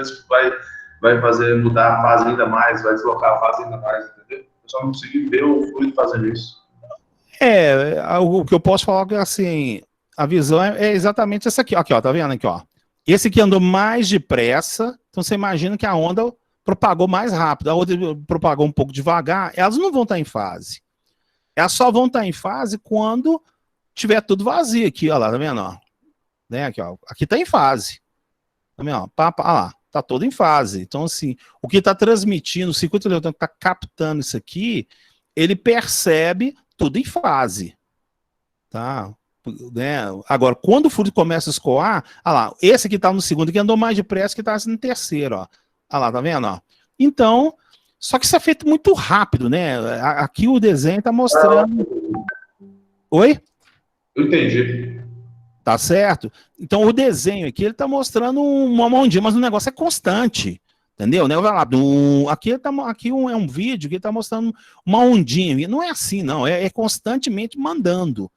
vai fazer mudar a fase ainda mais, vai deslocar a fase ainda mais, entendeu? Eu só não consegui ver o fluido fazendo isso. O que eu posso falar é que, assim, a visão é exatamente essa aqui. Aqui, ó, tá vendo aqui, ó? Esse aqui andou mais depressa, então você imagina que a onda propagou mais rápido, a outra propagou um pouco devagar, elas não vão estar em fase. Elas só vão estar em fase quando tiver tudo vazio aqui, ó lá, tá vendo, ó? Né, aqui, ó, aqui tá em fase. Tá vendo, ó? Olha lá, tá todo em fase. Então, assim, o que tá transmitindo, o circuito eletrônico tá captando isso aqui, ele percebe tudo em fase, tá? Né? Agora, quando o fluido começa a escoar, olha lá, esse aqui tá no segundo, que andou mais depressa, que tá no terceiro, ó. Olha lá, tá vendo, ó? Então, só que isso é feito muito rápido, né? Aqui o desenho tá mostrando... Oi? Eu entendi. Tá certo? Então, o desenho aqui, ele tá mostrando uma ondinha, mas o negócio é constante. Entendeu? Né? Vai lá, aqui é um vídeo que está mostrando uma ondinha. Não é assim, não. É constantemente mandando,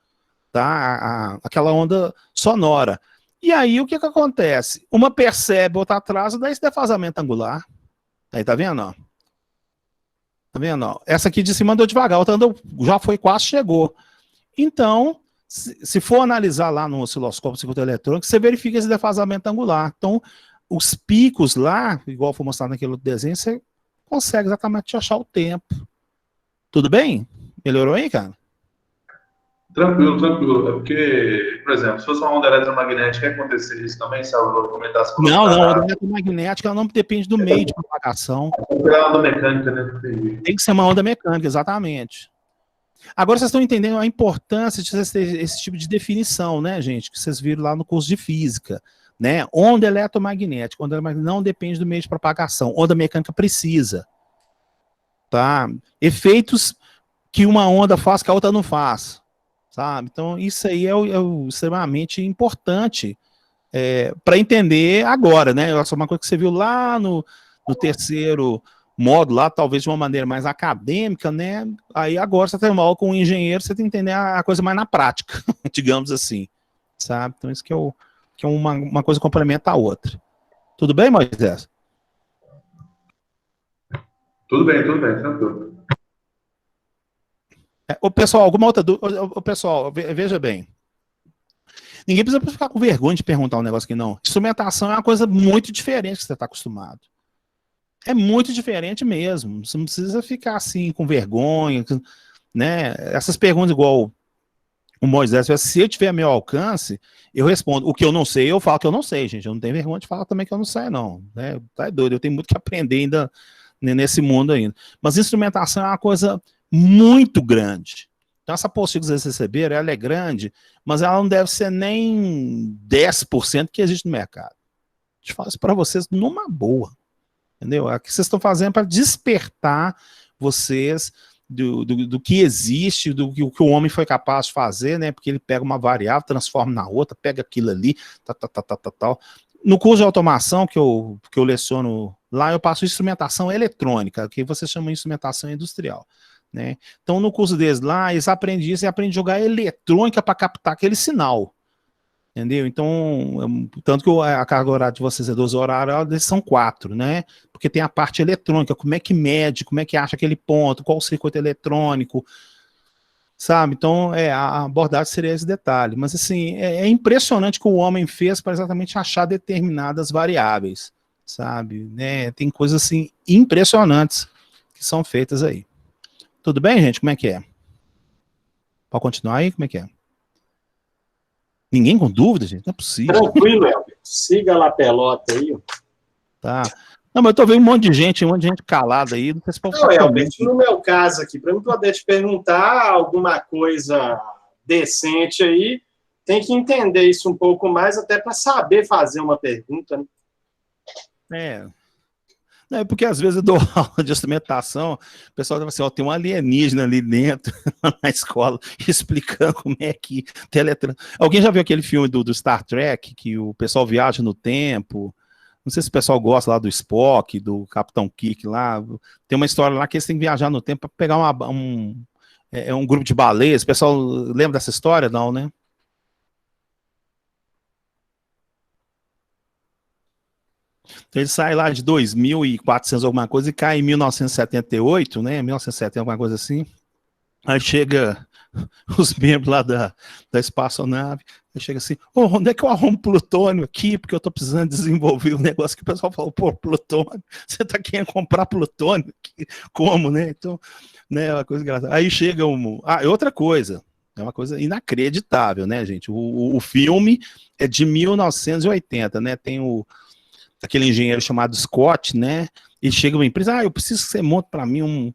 tá? Aquela onda sonora. E aí, o que acontece? Uma percebe, outra atrasa, dá esse defasamento angular. Aí, tá vendo? Ó? Tá vendo? Ó? Essa aqui de cima andou devagar, outra andou, já foi, quase chegou. Então, se for analisar lá no osciloscópio circuito eletrônico, você verifica esse defasamento angular. Então, os picos lá, igual foi mostrado naquele outro desenho, você consegue exatamente achar o tempo. Tudo bem? Melhorou aí, cara? Tranquilo, tranquilo. É porque, por exemplo, se fosse uma onda eletromagnética, ia acontecer isso também, se a lua aumentasse a Não, velocidade a da onda água. eletromagnética ela não depende do meio de propagação. É uma onda mecânica, né? Entendi. Tem que ser uma onda mecânica, exatamente. Agora vocês estão entendendo a importância de vocês terem esse tipo de definição, né, gente? Que vocês viram lá no curso de física. Né? Onda eletromagnética. Onda eletromagnética não depende do meio de propagação. Onda mecânica precisa. Tá? Efeitos que uma onda faz que a outra não faz. Sabe? Então, isso aí é o extremamente importante para entender agora, né? Essa é uma coisa que você viu lá no terceiro módulo, lá, talvez de uma maneira mais acadêmica, né? Aí agora você tem uma aula com um engenheiro, você tem que entender a coisa mais na prática, digamos assim. Sabe? Então, isso que é uma coisa complementa a outra. Tudo bem, Moisés? Tudo bem, tranquilo. Ô, pessoal, alguma outra dúvida? Ô, pessoal, veja bem. Ninguém precisa ficar com vergonha de perguntar um negócio aqui, não. Instrumentação é uma coisa muito diferente que você está acostumado. É muito diferente mesmo. Você não precisa ficar assim, com vergonha, né? Essas perguntas igual o Moisés, se eu tiver meu alcance, eu respondo. O que eu não sei, eu falo que eu não sei, gente. Eu não tenho vergonha de falar também que eu não sei, não. Né? Tá doido, eu tenho muito que aprender ainda nesse mundo ainda. Mas instrumentação é uma coisa muito grande. Então, essa apostila que vocês receberam, ela é grande, mas ela não deve ser nem 10% que existe no mercado. A gente fala isso para vocês numa boa. Entendeu? O que vocês estão fazendo para despertar vocês do que existe, do que o homem foi capaz de fazer, né? Porque ele pega uma variável, transforma na outra, pega aquilo ali, tal. No curso de automação que eu leciono lá, eu passo instrumentação eletrônica, que você chama de instrumentação industrial. Né? Então, no curso deles lá, eles aprendem isso e aprendem a jogar eletrônica para captar aquele sinal. Entendeu? Então, tanto que a carga horária de vocês é 12 horas, eles são 4, né? Porque tem a parte eletrônica, como é que mede, como é que acha aquele ponto, qual o circuito eletrônico, sabe? Então, a abordagem seria esse detalhe. Mas, assim, é impressionante o que o homem fez para exatamente achar determinadas variáveis, sabe? Né? Tem coisas, assim, impressionantes que são feitas aí. Tudo bem, gente? Como é que é? Pode continuar aí? Como é que é? Ninguém com dúvida, gente? Não é possível. Tranquilo, Elber. Siga lá a pelota aí. Tá. Não, mas eu tô vendo um monte de gente calada aí. Não sei se pode ficar Elber, no meu caso aqui, para eu poder te perguntar alguma coisa decente aí, tem que entender isso um pouco mais, até para saber fazer uma pergunta. Né? É porque às vezes eu dou aula de instrumentação, o pessoal fala assim, ó, tem um alienígena ali dentro, na escola, explicando como é que Alguém já viu aquele filme do Star Trek, que o pessoal viaja no tempo? Não sei se o pessoal gosta lá do Spock, do Capitão Kirk lá. Tem uma história lá que eles têm que viajar no tempo para pegar um grupo de baleias. O pessoal lembra dessa história? Não, né? Então ele sai lá de 2.400 alguma coisa e cai em 1978, né? 1970, alguma coisa assim. Aí chega os membros lá da espaçonave, aí chega assim, onde é que eu arrumo plutônio aqui? Porque eu tô precisando desenvolver um negócio que o pessoal falou, plutônio? Você tá querendo comprar plutônio? Como, né? Então, né, é uma coisa engraçada. Aí chega outra coisa, é uma coisa inacreditável, né, gente? O filme é de 1980, né? Tem aquele engenheiro chamado Scott, né? Ele chega uma empresa, eu preciso que você monte para mim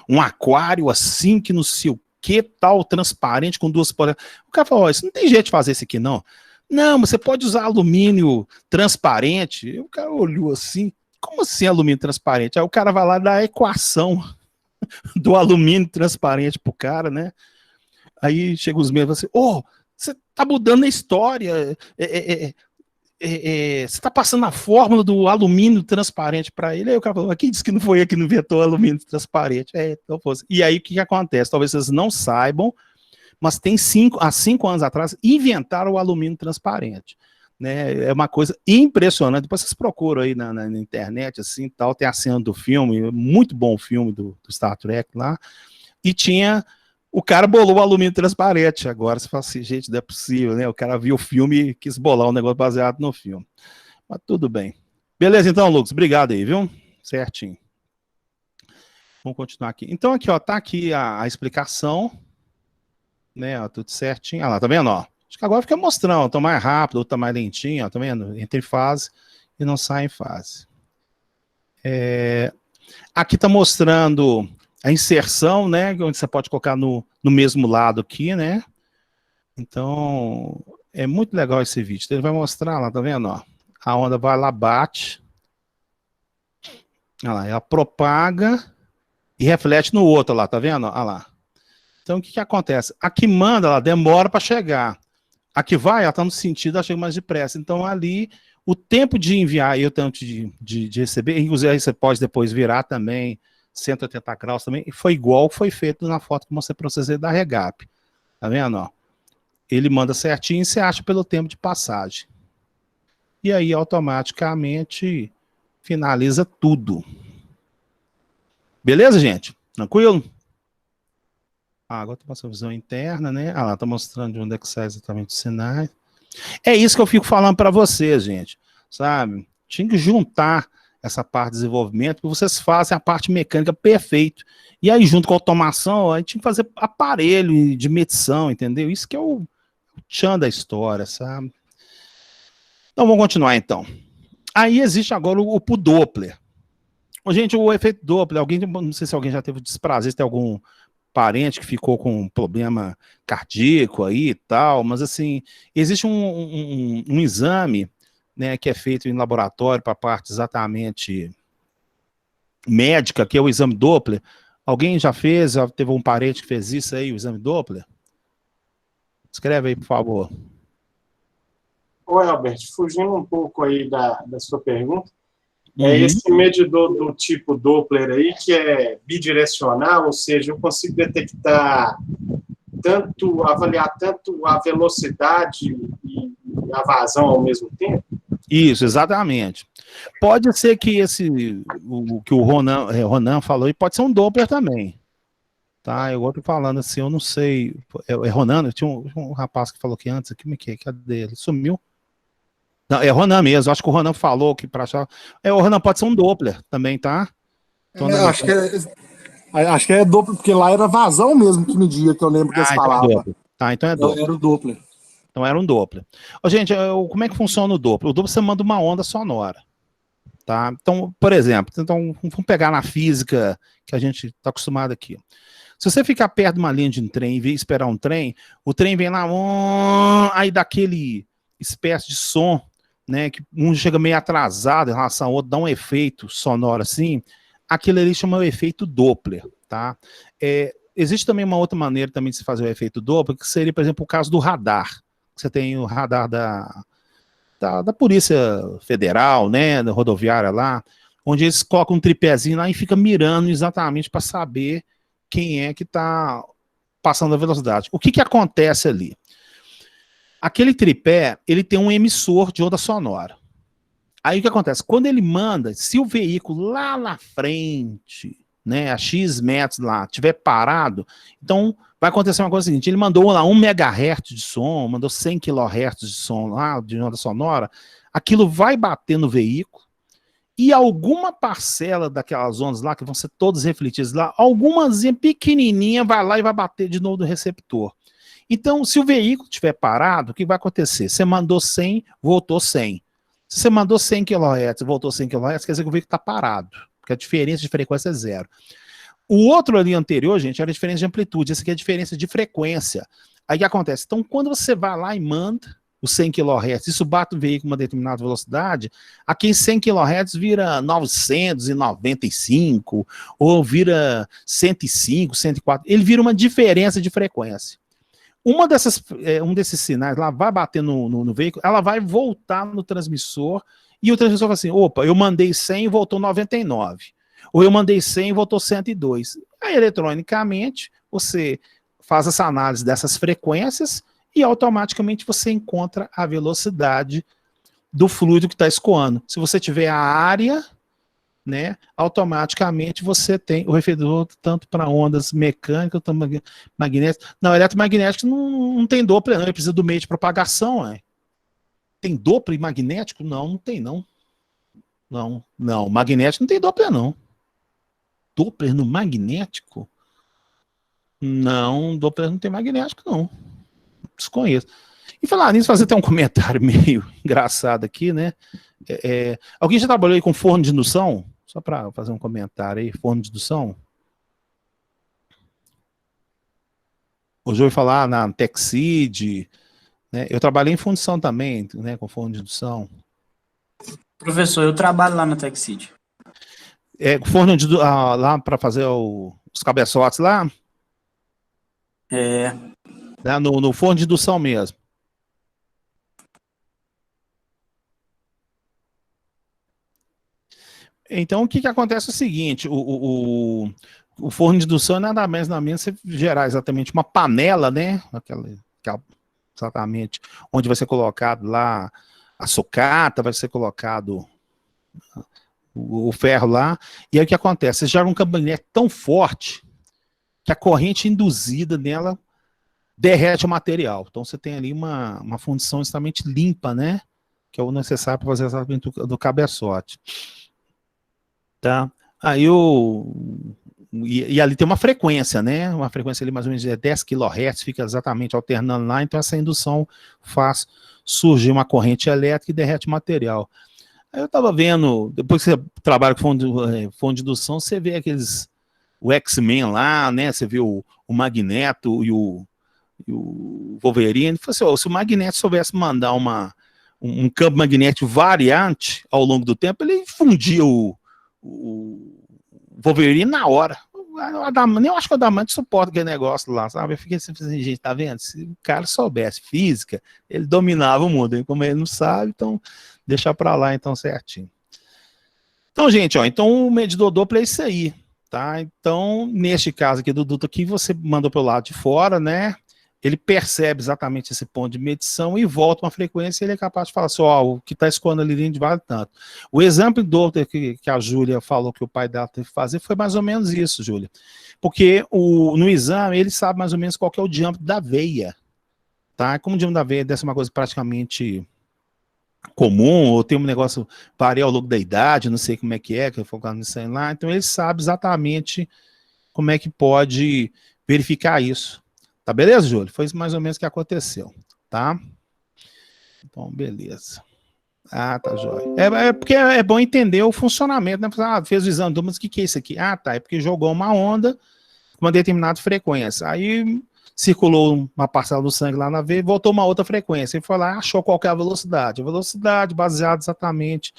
um aquário assim, que não sei o que, tal, transparente, com 2 portas. O cara falou, isso não tem jeito de fazer isso aqui, não. Não, mas você pode usar alumínio transparente. E o cara olhou assim, como assim alumínio transparente? Aí o cara vai lá dar a equação do alumínio transparente pro cara, né? Aí chega os membros assim, você tá mudando a história, você está passando a fórmula do alumínio transparente para ele. Aí o cara falou, quem disse que não foi ele que inventou o alumínio transparente? Então fosse. E aí o que acontece? Talvez vocês não saibam, mas há 5 anos atrás inventaram o alumínio transparente. Né? É uma coisa impressionante. Depois vocês procuram aí na internet, assim, tal, tem a cena do filme, muito bom o filme do Star Trek lá, e o cara bolou o alumínio transparente. Agora você fala assim, gente, não é possível, né? O cara viu o filme e quis bolar um negócio baseado no filme. Mas tudo bem. Beleza, então, Lucas, obrigado aí, viu? Certinho. Vamos continuar aqui. Então, aqui, ó, tá aqui a explicação, né, ó, tudo certinho. Olha lá, tá vendo, ó? Acho que agora fica mostrando, tá mais rápido, outro tá mais lentinho, ó, tá vendo? Entre fase e não sai em fase. Aqui tá mostrando a inserção, né, onde você pode colocar no mesmo lado aqui, né? Então, é muito legal esse vídeo. Ele vai mostrar lá, tá vendo, ó? A onda vai lá, bate. Olha lá, ela propaga e reflete no outro lá, tá vendo? Olha lá. Então, o que acontece? A que manda, ela demora para chegar. A que vai, ela está no sentido, ela chega mais depressa. Então, ali, o tempo de enviar e o tempo de receber, inclusive aí você pode depois virar também 180 graus também, e foi igual foi feito na foto que eu mostrei para vocês da Regap. Tá vendo? Ó? Ele manda certinho e você acha pelo tempo de passagem. E aí, automaticamente, finaliza tudo. Beleza, gente? Tranquilo? Agora tá passando a visão interna, né? Ah lá, tá mostrando de onde é que sai exatamente os sinais. É isso que eu fico falando para vocês, gente. Sabe? Tinha que juntar essa parte de desenvolvimento, porque vocês fazem a parte mecânica perfeito. E aí, junto com a automação, a gente tinha que fazer aparelho de medição, entendeu? Isso que é o tchan da história, sabe? Então, vamos continuar, então. Aí existe agora o Doppler. Gente, o efeito Doppler, não sei se alguém já teve o desprazer, se tem algum parente que ficou com um problema cardíaco aí e tal, mas assim, existe um exame, né, que é feito em laboratório para a parte exatamente médica, que é o exame Doppler. Alguém já fez, já teve um parente que fez isso aí, o exame Doppler? Escreve aí, por favor. Oi, Alberto, fugindo um pouco aí da sua pergunta, esse medidor do tipo Doppler aí, que é bidirecional, ou seja, eu consigo detectar avaliar tanto a velocidade e a vazão ao mesmo tempo? Isso, exatamente. Pode ser que o que o Ronan falou, e pode ser um Doppler também. Tá, eu tô falando assim, eu não sei. É Ronan? Tinha um rapaz que falou que antes, aqui, como é que é? Cadê ele? Sumiu? Não, é Ronan mesmo, acho que o Ronan falou que para achar. O Ronan pode ser um Doppler também, tá? Então, acho que é Doppler, porque lá era vazão mesmo que media, que eu lembro que eles falavam. Então é Doppler. Era o Doppler. Então era um Doppler. Gente, como é que funciona o Doppler? O Doppler você manda uma onda sonora. Tá? Então, por exemplo, vamos pegar na física que a gente está acostumado aqui. Se você ficar perto de uma linha de um trem e vir esperar um trem, o trem vem lá, aí dá aquele espécie de som, né, que um chega meio atrasado em relação ao outro, dá um efeito sonoro assim, aquilo ali chama o efeito Doppler, tá? Existe também uma outra maneira também de se fazer o efeito Doppler, que seria, por exemplo, o caso do radar. Você tem o radar da Polícia Federal, né, da rodoviária lá, onde eles colocam um tripézinho lá e fica mirando exatamente para saber quem é que está passando a velocidade. O que acontece ali? Aquele tripé, ele tem um emissor de onda sonora. Aí o que acontece? Quando ele manda, se o veículo lá na frente, né, a X metros lá, estiver parado, então vai acontecer uma coisa seguinte, ele mandou lá 1 MHz de som, mandou 100 kHz de som lá, de onda sonora, aquilo vai bater no veículo, e alguma parcela daquelas ondas lá, que vão ser todas refletidas lá, algumazinha pequenininha vai lá e vai bater de novo no receptor. Então, se o veículo estiver parado, o que vai acontecer? Você mandou 100, voltou 100. Se você mandou 100 kHz e voltou 100 kHz, quer dizer que o veículo está parado, porque a diferença de frequência é zero. O outro ali anterior, gente, era a diferença de amplitude, essa aqui é a diferença de frequência. Aí o que acontece? Então, quando você vai lá e manda os 100 kHz, isso bate o veículo a uma determinada velocidade, aqui em 100 kHz vira 995, ou vira 105, 104, ele vira uma diferença de frequência. Um desses sinais lá vai bater no veículo, ela vai voltar no transmissor, e o transmissor fala assim, opa, eu mandei 100 e voltou 99. Ou eu mandei 100 e voltou 102. Aí, eletronicamente, você faz essa análise dessas frequências e automaticamente você encontra a velocidade do fluido que está escoando. Se você tiver a área, né, automaticamente você tem o efeito tanto para ondas mecânicas, tanto magnéticas. Não, eletromagnético não tem Doppler, não. Ele precisa do meio de propagação. Né? Tem Doppler magnético? Não tem, não. Não, magnético não tem Doppler, não. Doppler no magnético? Não, Doppler não tem magnético, não. Desconheço. E falar nisso, fazer até um comentário meio engraçado aqui, né? Alguém já trabalhou aí com forno de indução? Só para fazer um comentário aí, forno de indução. Hoje eu ouvi falar na Texid, né? Eu trabalhei em fundição também, né? Com forno de indução. Professor, eu trabalho lá na TechSeed. Forno de lá para fazer os cabeçotes lá? Né? No forno de indução mesmo. Então, o que acontece é o seguinte, o forno de indução é nada mais nada menos você gerar exatamente uma panela, né? Aquela, exatamente, onde vai ser colocado lá a sucata, vai ser colocado o ferro lá, e aí o que acontece? Você gera um campo magnético tão forte que a corrente induzida nela derrete o material. Então você tem ali uma fundição extremamente limpa, né? Que é o necessário para fazer exatamente do cabeçote. Tá? Aí e ali tem uma frequência, né? Uma frequência ali mais ou menos de 10 kHz, fica exatamente alternando lá, então essa indução faz surgir uma corrente elétrica e derrete o material. Aí eu estava vendo, depois que você trabalha com fonte de indução, você vê o X-Men lá, né? Você vê o Magneto e o Wolverine. Ele falou assim, se o Magneto soubesse mandar um campo magnético variante ao longo do tempo, ele fundia o Wolverine na hora. Eu acho que o Adamante suporta aquele negócio lá, sabe? Eu fiquei assim, gente, tá vendo? Se o cara soubesse física, ele dominava o mundo. Como ele não sabe, então deixa pra lá, então, certinho. Então, gente, ó, então o medidor Doppler é isso aí, tá? Então, neste caso aqui do duto aqui, você mandou pro lado de fora, né? Ele percebe exatamente esse ponto de medição e volta uma frequência e ele é capaz de falar assim, ó, o que está escoando ali dentro vale tanto. O exemplo do que a Júlia falou que o pai dela teve que fazer foi mais ou menos isso, Júlia. Porque no exame ele sabe mais ou menos qual que é o diâmetro da veia, tá? Como o diâmetro da veia deve ser uma coisa praticamente comum, ou tem um negócio varia ao longo da idade, não sei como é que eu focando nisso aí lá, então ele sabe exatamente como é que pode verificar isso. Tá beleza, Júlio? Foi isso mais ou menos que aconteceu, tá? Então, beleza. Ah, tá jóia. Porque é bom entender o funcionamento, né? Fez o exame, mas o que é isso aqui? Ah, tá, é porque jogou uma onda com uma determinada frequência. Aí circulou uma parcela do sangue lá na veia e voltou uma outra frequência. Ele foi lá e achou qual que é a velocidade. A velocidade, baseada exatamente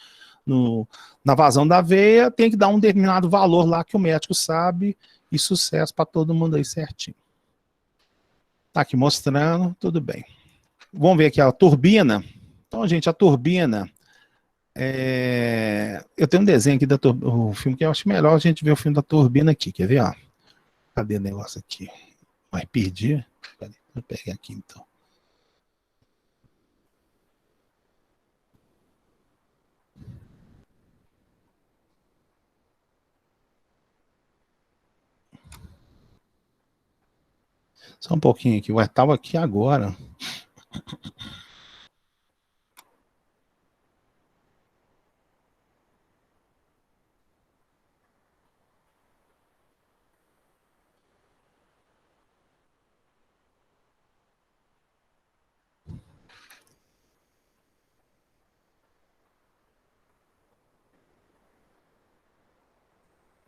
na vazão da veia, tem que dar um determinado valor lá que o médico sabe, e sucesso para todo mundo aí certinho. Tá aqui mostrando, tudo bem. Vamos ver aqui a turbina. Então, gente, a turbina... Eu tenho um desenho aqui o filme que eu acho melhor a gente ver o filme da turbina aqui. Quer ver? Ó? Cadê o negócio aqui? Vai perdi? Vou pegar aqui, então. Só um pouquinho aqui. Ué, tava aqui agora.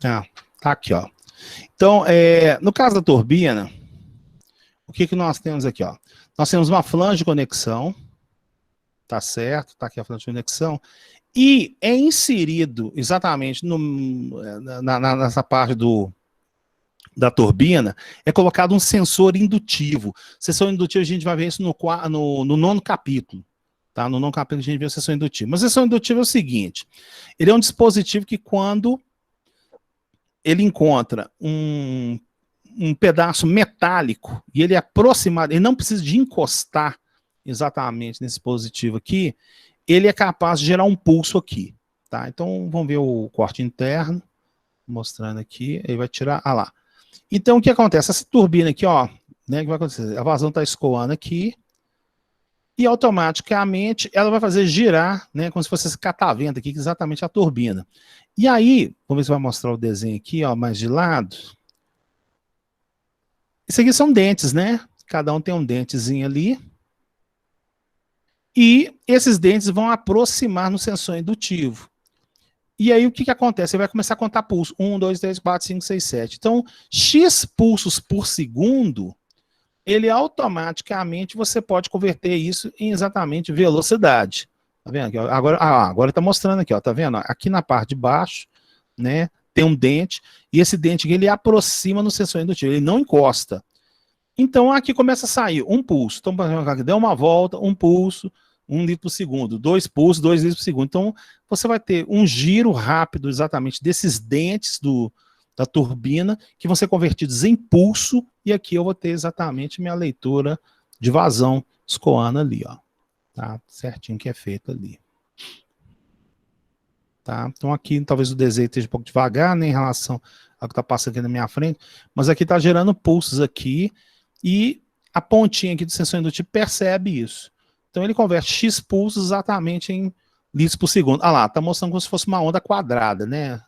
Ah, tá aqui, ó. Então, no caso da turbina, o que nós temos aqui, ó? Nós temos uma flange de conexão, tá certo? Tá aqui a flange de conexão, e é inserido exatamente nessa parte da turbina, é colocado um sensor indutivo. Sensor indutivo a gente vai ver isso no 9º capítulo. Tá? No 9º capítulo a gente vê o sensor indutivo. Mas o sensor indutivo é o seguinte, ele é um dispositivo que quando ele encontra um pedaço metálico e ele é aproximado, ele não precisa de encostar exatamente nesse dispositivo aqui, ele é capaz de gerar um pulso aqui. Tá? Então vamos ver o corte interno, mostrando aqui, ele vai tirar, lá. Então o que acontece? Essa turbina aqui, ó, né, que vai acontecer? A vazão está escoando aqui, e automaticamente ela vai fazer girar, né, como se fosse esse catavento aqui, que é exatamente a turbina. E aí, vamos ver se vai mostrar o desenho aqui, ó, mais de lado. Isso aqui são dentes, né? Cada um tem um dentezinho ali. E esses dentes vão aproximar no sensor indutivo. E aí o que acontece? Você vai começar a contar pulsos. 1, 2, 3, 4, 5, 6, 7. Então, X pulsos por segundo, ele automaticamente você pode converter isso em exatamente velocidade. Tá vendo aqui? Agora está mostrando aqui, ó, tá vendo? Aqui na parte de baixo, né, tem um dente, e esse dente ele aproxima no sensor indutivo, ele não encosta. Então aqui começa a sair um pulso. Então, por exemplo, aqui deu uma volta, um pulso, 1 litro por segundo, 2 pulsos, 2 litros por segundo. Então você vai ter um giro rápido exatamente desses dentes da turbina, que vão ser convertidos em pulso, e aqui eu vou ter exatamente minha leitura de vazão escoando ali, ó. Tá certinho que é feito ali. Tá? Então aqui talvez o desenho esteja um pouco devagar, né, em relação ao que está passando aqui na minha frente, mas aqui está gerando pulsos aqui, e a pontinha aqui do sensor indutivo percebe isso. Então ele converte X pulsos exatamente em litros por segundo. Ah lá, está mostrando como se fosse uma onda quadrada, né?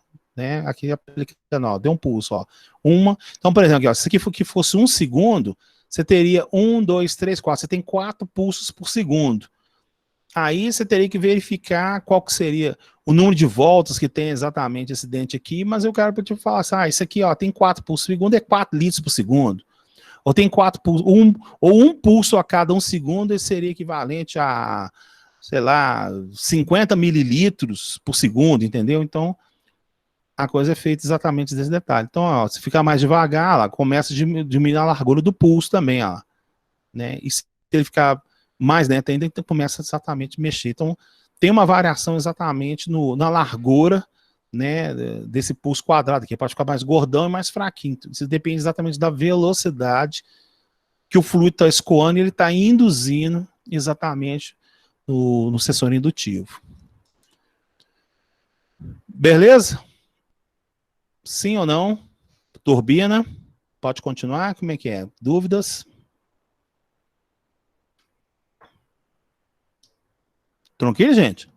Aqui aplicando, ó, deu um pulso, ó. Então, por exemplo, aqui, ó, se isso aqui fosse 1 segundo, você teria 1, 2, 3, 4. Você tem 4 pulsos por segundo. Aí você teria que verificar qual que seria o número de voltas que tem exatamente esse dente aqui, mas eu quero te falar assim, isso aqui, ó, tem 4 pulsos por segundo, é 4 litros por segundo. Ou tem 4 pulsos, um pulso a cada 1 segundo, ele seria equivalente a, sei lá, 50 mililitros por segundo, entendeu? Então, a coisa é feita exatamente desse detalhe. Então, ó, se ficar mais devagar, lá, começa a diminuir a largura do pulso também, ó, né? E se ele ficar mais lento ainda, então começa exatamente a mexer. Então, tem uma variação exatamente na largura, né, desse pulso quadrado aqui. Pode ficar mais gordão e mais fraquinho. Isso depende exatamente da velocidade que o fluido está escoando e ele está induzindo exatamente no sensor indutivo. Beleza? Sim ou não? Turbina? Pode continuar? Como é que é? Dúvidas? Tranquilo, gente?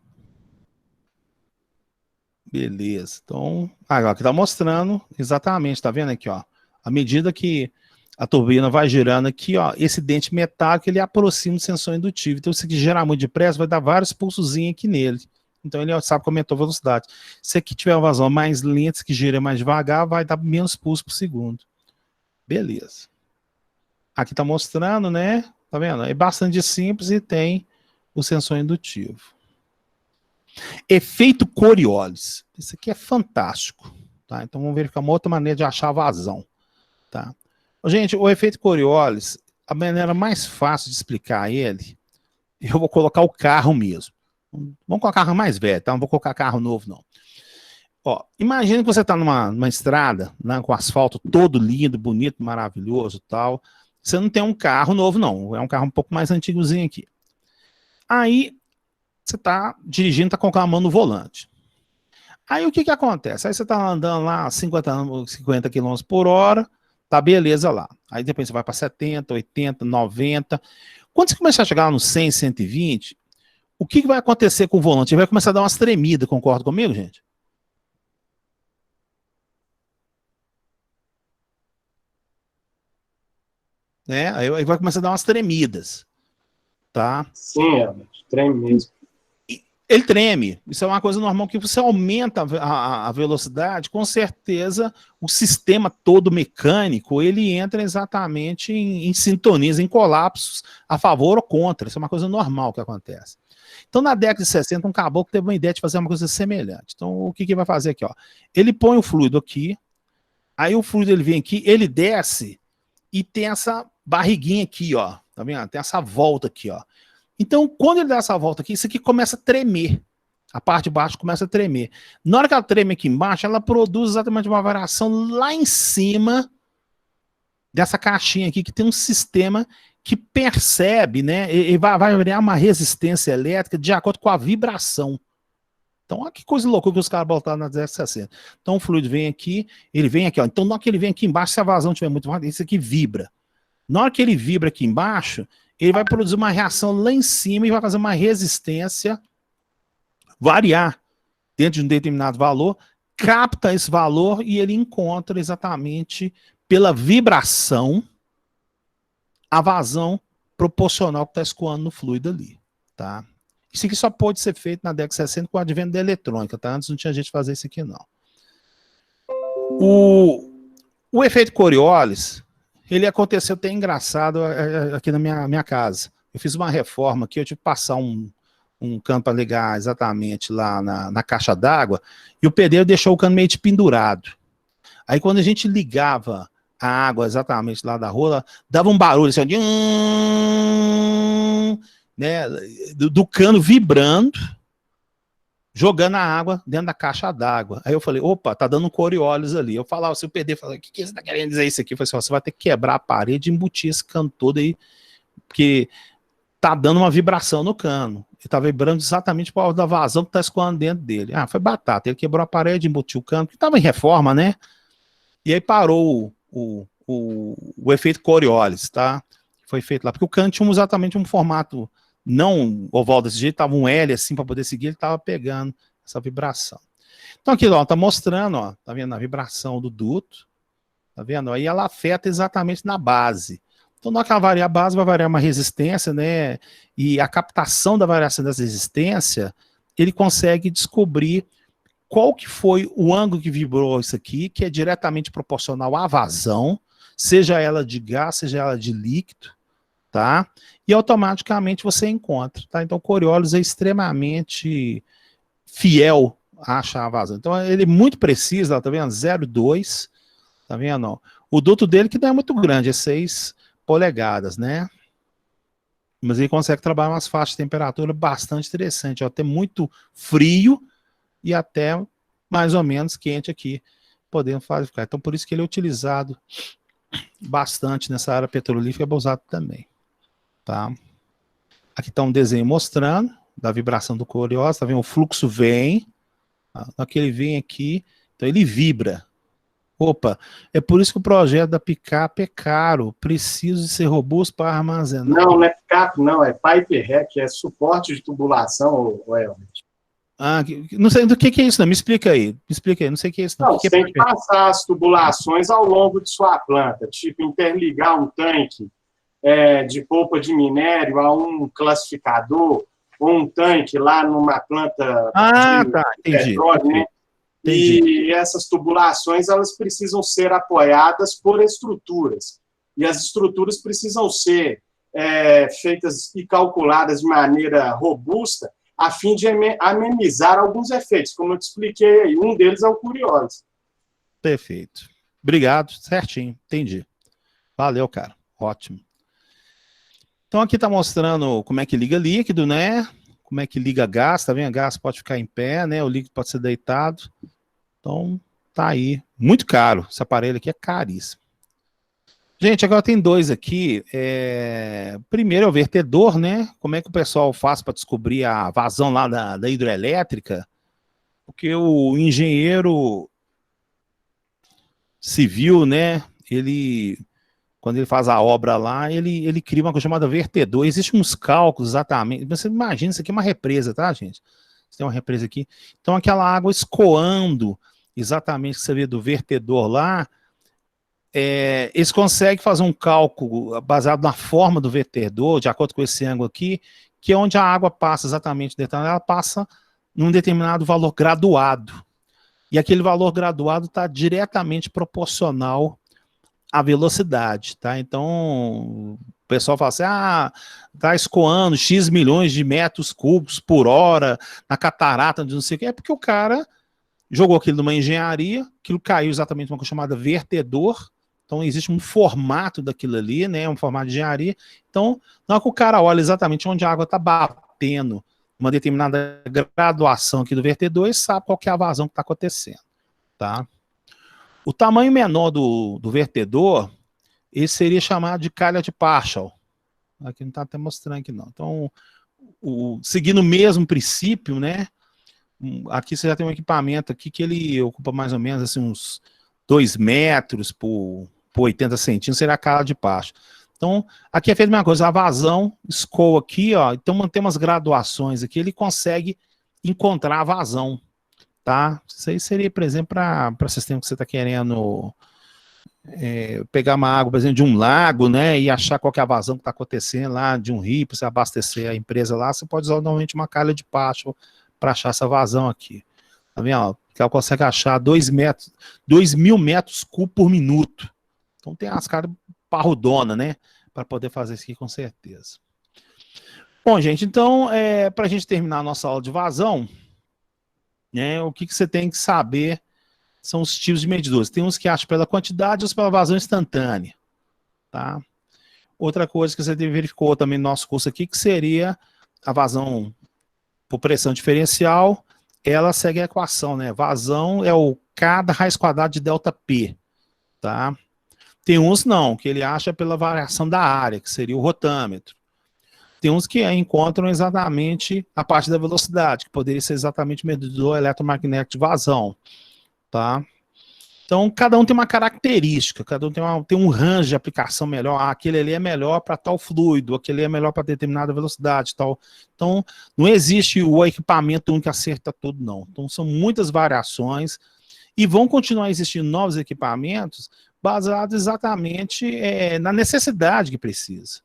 Beleza. Então, agora aqui está mostrando exatamente, tá vendo aqui, ó? À medida que a turbina vai girando aqui, ó, esse dente metálico, ele aproxima o sensor indutivo. Então, se aqui gerar muito depressa, vai dar vários pulsozinhos aqui nele. Então, ele sabe que aumentou a velocidade. Se aqui tiver uma vazão mais lenta, que gira mais devagar, vai dar menos pulsos por segundo. Beleza. Aqui está mostrando, né? Tá vendo? É bastante simples e tem o sensor indutivo. Efeito Coriolis. Isso aqui é fantástico. Tá? Então vamos verificar uma outra maneira de achar vazão. Tá? Gente, o efeito Coriolis, a maneira mais fácil de explicar ele, eu vou colocar o carro mesmo. Vamos colocar carro mais velho, tá? Não vou colocar carro novo, não. Ó, imagina que você está numa estrada, né, com asfalto todo lindo, bonito, maravilhoso e tal. Você não tem um carro novo, não. É um carro um pouco mais antigozinho aqui. Aí você está dirigindo, está colocando a mão no volante. Aí o que acontece? Aí você está andando lá 50 km por hora, tá beleza lá. Aí depois você vai para 70, 80, 90. Quando você começar a chegar lá no 100, 120, o que vai acontecer com o volante? Ele vai começar a dar umas tremidas, concorda comigo, gente? Né? Aí vai começar a dar umas tremidas. Tá? Sim, Herbert, treme mesmo. Ele treme, isso é uma coisa normal, que você aumenta a velocidade, com certeza o sistema todo mecânico, ele entra exatamente em sintonia, em colapsos, a favor ou contra, isso é uma coisa normal que acontece. Então na década de 60, um caboclo teve uma ideia de fazer uma coisa semelhante. Então o que vai fazer aqui? Ó? Ele põe o fluido aqui, aí o fluido ele vem aqui, ele desce e tem essa barriguinha aqui, ó, tá vendo? Tem essa volta aqui, ó. Então, quando ele dá essa volta aqui, isso aqui começa a tremer. A parte de baixo começa a tremer. Na hora que ela treme aqui embaixo, ela produz exatamente uma variação lá em cima dessa caixinha aqui, que tem um sistema que percebe, né? E vai criar uma resistência elétrica de acordo com a vibração. Então, olha que coisa louca que os caras botaram na 1060. Então, o fluido vem aqui, ele vem aqui, ó. Então, na hora que ele vem aqui embaixo, se a vazão estiver muito forte, isso aqui vibra. Na hora que ele vibra aqui embaixo, ele vai produzir uma reação lá em cima e vai fazer uma resistência variar dentro de um determinado valor, capta esse valor e ele encontra exatamente pela vibração, a vazão proporcional que está escoando no fluido ali, tá? Isso aqui só pode ser feito na década de 60 com o advento da eletrônica, tá? Antes não tinha gente fazer isso aqui, não. O efeito Coriolis, ele aconteceu até engraçado aqui na minha casa. Eu fiz uma reforma aqui, eu tive que passar um cano para ligar exatamente lá na caixa d'água, e o pedreiro deixou o cano meio de pendurado. Aí quando a gente ligava a água exatamente lá da rola, dava um barulho assim, né, do cano vibrando, jogando a água dentro da caixa d'água. Aí eu falei, opa, tá dando um Coriolis ali. Eu falava, se o pedreiro falava, o que você tá querendo dizer isso aqui? Eu falei assim, você vai ter que quebrar a parede e embutir esse cano todo aí, porque tá dando uma vibração no cano. Ele tá vibrando exatamente por causa da vazão que tá escoando dentro dele. Ah, foi batata. Ele quebrou a parede, embutiu o cano, que tava em reforma, né? E aí parou o efeito Coriolis, tá? Foi feito lá. Porque o cano tinha exatamente um formato não oval desse jeito, tava um L assim para poder seguir, ele tava pegando essa vibração. Então aqui, ó, tá mostrando, ó, tá vendo a vibração do duto, tá vendo? Aí ela afeta exatamente na base. Então, na hora que ela varia a base, vai variar uma resistência, né? E a captação da variação dessa resistência, ele consegue descobrir qual que foi o ângulo que vibrou isso aqui, que é diretamente proporcional à vazão, seja ela de gás, seja ela de líquido, tá? E automaticamente você encontra, tá? Então, o Coriolis é extremamente fiel a achar a vazão. Então, ele é muito preciso, ó, tá vendo? 0,2, tá vendo? Ó? O duto dele que não é muito grande, é 6 polegadas, né? Mas ele consegue trabalhar umas faixas de temperatura bastante interessante, ó, até muito frio e até mais ou menos quente aqui, podendo fazer. Então, por isso que ele é utilizado bastante nessa área petrolífera, é usado também, tá? Aqui está um desenho mostrando da vibração do Coriolis, tá vendo? O fluxo vem, tá? Que ele vem aqui, então ele vibra. Opa, é por isso que o projeto da picape é caro, preciso de ser robusto para armazenar. Não, não é picape, não, é pipe rack, é suporte de tubulação, Elmer. Ah, não sei do que é isso, não, me explica aí, não sei o que é isso. Não, você tem que passar as tubulações ao longo de sua planta, tipo interligar um tanque de polpa de minério a um classificador, ou um tanque lá numa planta de petróleo, né? E essas tubulações, elas precisam ser apoiadas por estruturas. E as estruturas precisam ser feitas e calculadas de maneira robusta, a fim de amenizar alguns efeitos, como eu te expliquei aí. Um deles é o Coriolis. Perfeito. Obrigado, certinho, entendi. Valeu, cara, ótimo. Então aqui está mostrando como é que liga líquido, né? Como é que liga gás, tá vendo? Gás pode ficar em pé, né? O líquido pode ser deitado. Então, tá aí. Muito caro. Esse aparelho aqui é caríssimo. Gente, agora tem dois aqui. Primeiro é o vertedor, né? Como é que o pessoal faz para descobrir a vazão lá da hidrelétrica? Porque o engenheiro civil, né? Quando ele faz a obra lá, ele cria uma coisa chamada vertedor. Existem uns cálculos exatamente. Você imagina, isso aqui é uma represa, tá, gente? Você tem uma represa aqui. Então, aquela água escoando, exatamente que você vê do vertedor lá, eles conseguem fazer um cálculo baseado na forma do vertedor, de acordo com esse ângulo aqui, que é onde a água passa exatamente, ela passa num determinado valor graduado. E aquele valor graduado está diretamente proporcional à velocidade, tá? Então, o pessoal fala assim, tá escoando X milhões de metros cúbicos por hora na catarata de não sei o que, é porque o cara jogou aquilo numa engenharia, aquilo caiu exatamente numa coisa chamada vertedor, então existe um formato daquilo ali, né, um formato de engenharia, então, na hora que o cara olha exatamente onde a água está batendo, uma determinada graduação aqui do vertedor, ele sabe qual que é a vazão que está acontecendo, tá? O tamanho menor do vertedor, ele seria chamado de calha de Parshall. Aqui não está até mostrando aqui não. Então, seguindo o mesmo princípio, né? Aqui você já tem um equipamento aqui que ele ocupa mais ou menos assim, uns 2 metros por 80 centímetros, seria a calha de Parshall. Então, aqui é feito a mesma coisa, a vazão escoa aqui, ó, então tem umas graduações aqui, ele consegue encontrar a vazão, tá? Isso aí seria, por exemplo, para sistema que você está querendo pegar uma água, por exemplo, de um lago, né, e achar qual que é a vazão que está acontecendo lá, de um rio, para você abastecer a empresa lá, você pode usar normalmente uma calha de pasto para achar essa vazão aqui. Tá vendo? Ó, que ela consegue achar 2.000 metros cúbicos por minuto. Então tem as caras parrudonas, né, para poder fazer isso aqui com certeza. Bom, gente, então, para a gente terminar a nossa aula de vazão, né, o que você tem que saber são os tipos de medidores. Tem uns que acham pela quantidade, outros pela vazão instantânea. Tá? Outra coisa que você verificou também no nosso curso aqui, que seria a vazão por pressão diferencial, ela segue a equação, né? Vazão é o K da raiz quadrada de delta P. Tá? Tem uns não, que ele acha pela variação da área, que seria o rotâmetro. Tem uns que encontram exatamente a parte da velocidade, que poderia ser exatamente o medidor eletromagnético de vazão. Tá? Então, cada um tem uma característica, cada um tem um range de aplicação melhor. Aquele ali é melhor para tal fluido, aquele é melhor para determinada velocidade. Tal. Então, não existe o equipamento único que acerta tudo, não. Então, são muitas variações e vão continuar existindo novos equipamentos baseados exatamente na necessidade que precisa.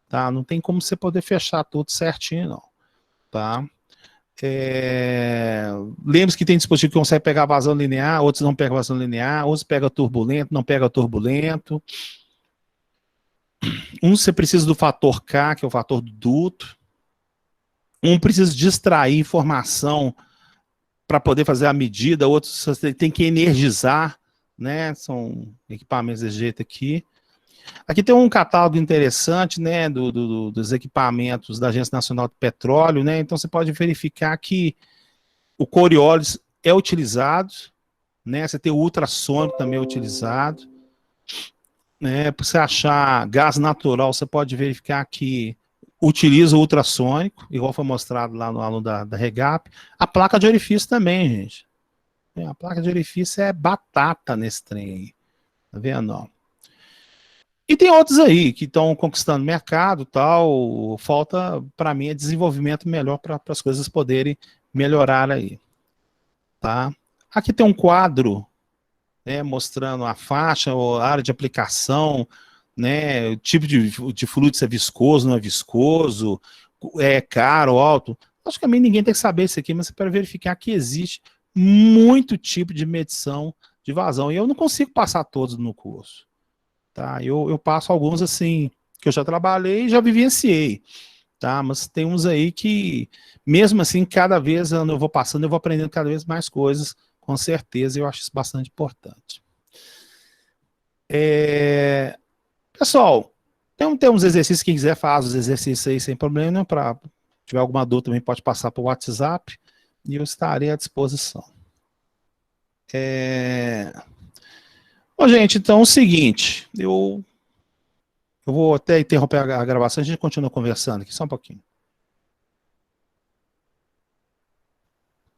Tá? Não tem como você poder fechar tudo certinho, não. Tá? Lembre-se que tem dispositivo que consegue pegar vazão linear, outros não pegam vazão linear, outros pegam turbulento, não pega turbulento. Um você precisa do fator K, que é o fator do duto. Um precisa distrair informação para poder fazer a medida, outros você tem que energizar, né? São equipamentos desse jeito aqui. Aqui tem um catálogo interessante, né, dos equipamentos da Agência Nacional de Petróleo, né, então você pode verificar que o Coriolis é utilizado, né, você tem o ultrassônico também utilizado, né, para você achar gás natural, você pode verificar que utiliza o ultrassônico, igual foi mostrado lá no aluno da Regap. A placa de orifício também, gente. A placa de orifício é batata nesse trem aí, tá vendo, ó? E tem outros aí que estão conquistando mercado e tal, falta, para mim, desenvolvimento melhor para as coisas poderem melhorar aí. Tá? Aqui tem um quadro, né, mostrando a faixa, a área de aplicação, né, o tipo de fluido, se é viscoso, não é viscoso, é caro, alto. Acho que também ninguém tem que saber isso aqui, mas é para verificar que existe muito tipo de medição de vazão. E eu não consigo passar todos no curso. Tá, eu passo alguns assim, que eu já trabalhei e já vivenciei, tá? Mas tem uns aí que, mesmo assim, cada vez eu vou passando, eu vou aprendendo cada vez mais coisas, com certeza, e eu acho isso bastante importante. Pessoal, tem uns exercícios, quem quiser faz os exercícios aí sem problema, para tiver alguma dúvida também pode passar por WhatsApp, e eu estarei à disposição. Bom, gente, então é o seguinte, eu vou até interromper a gravação, a gente continua conversando aqui, só um pouquinho.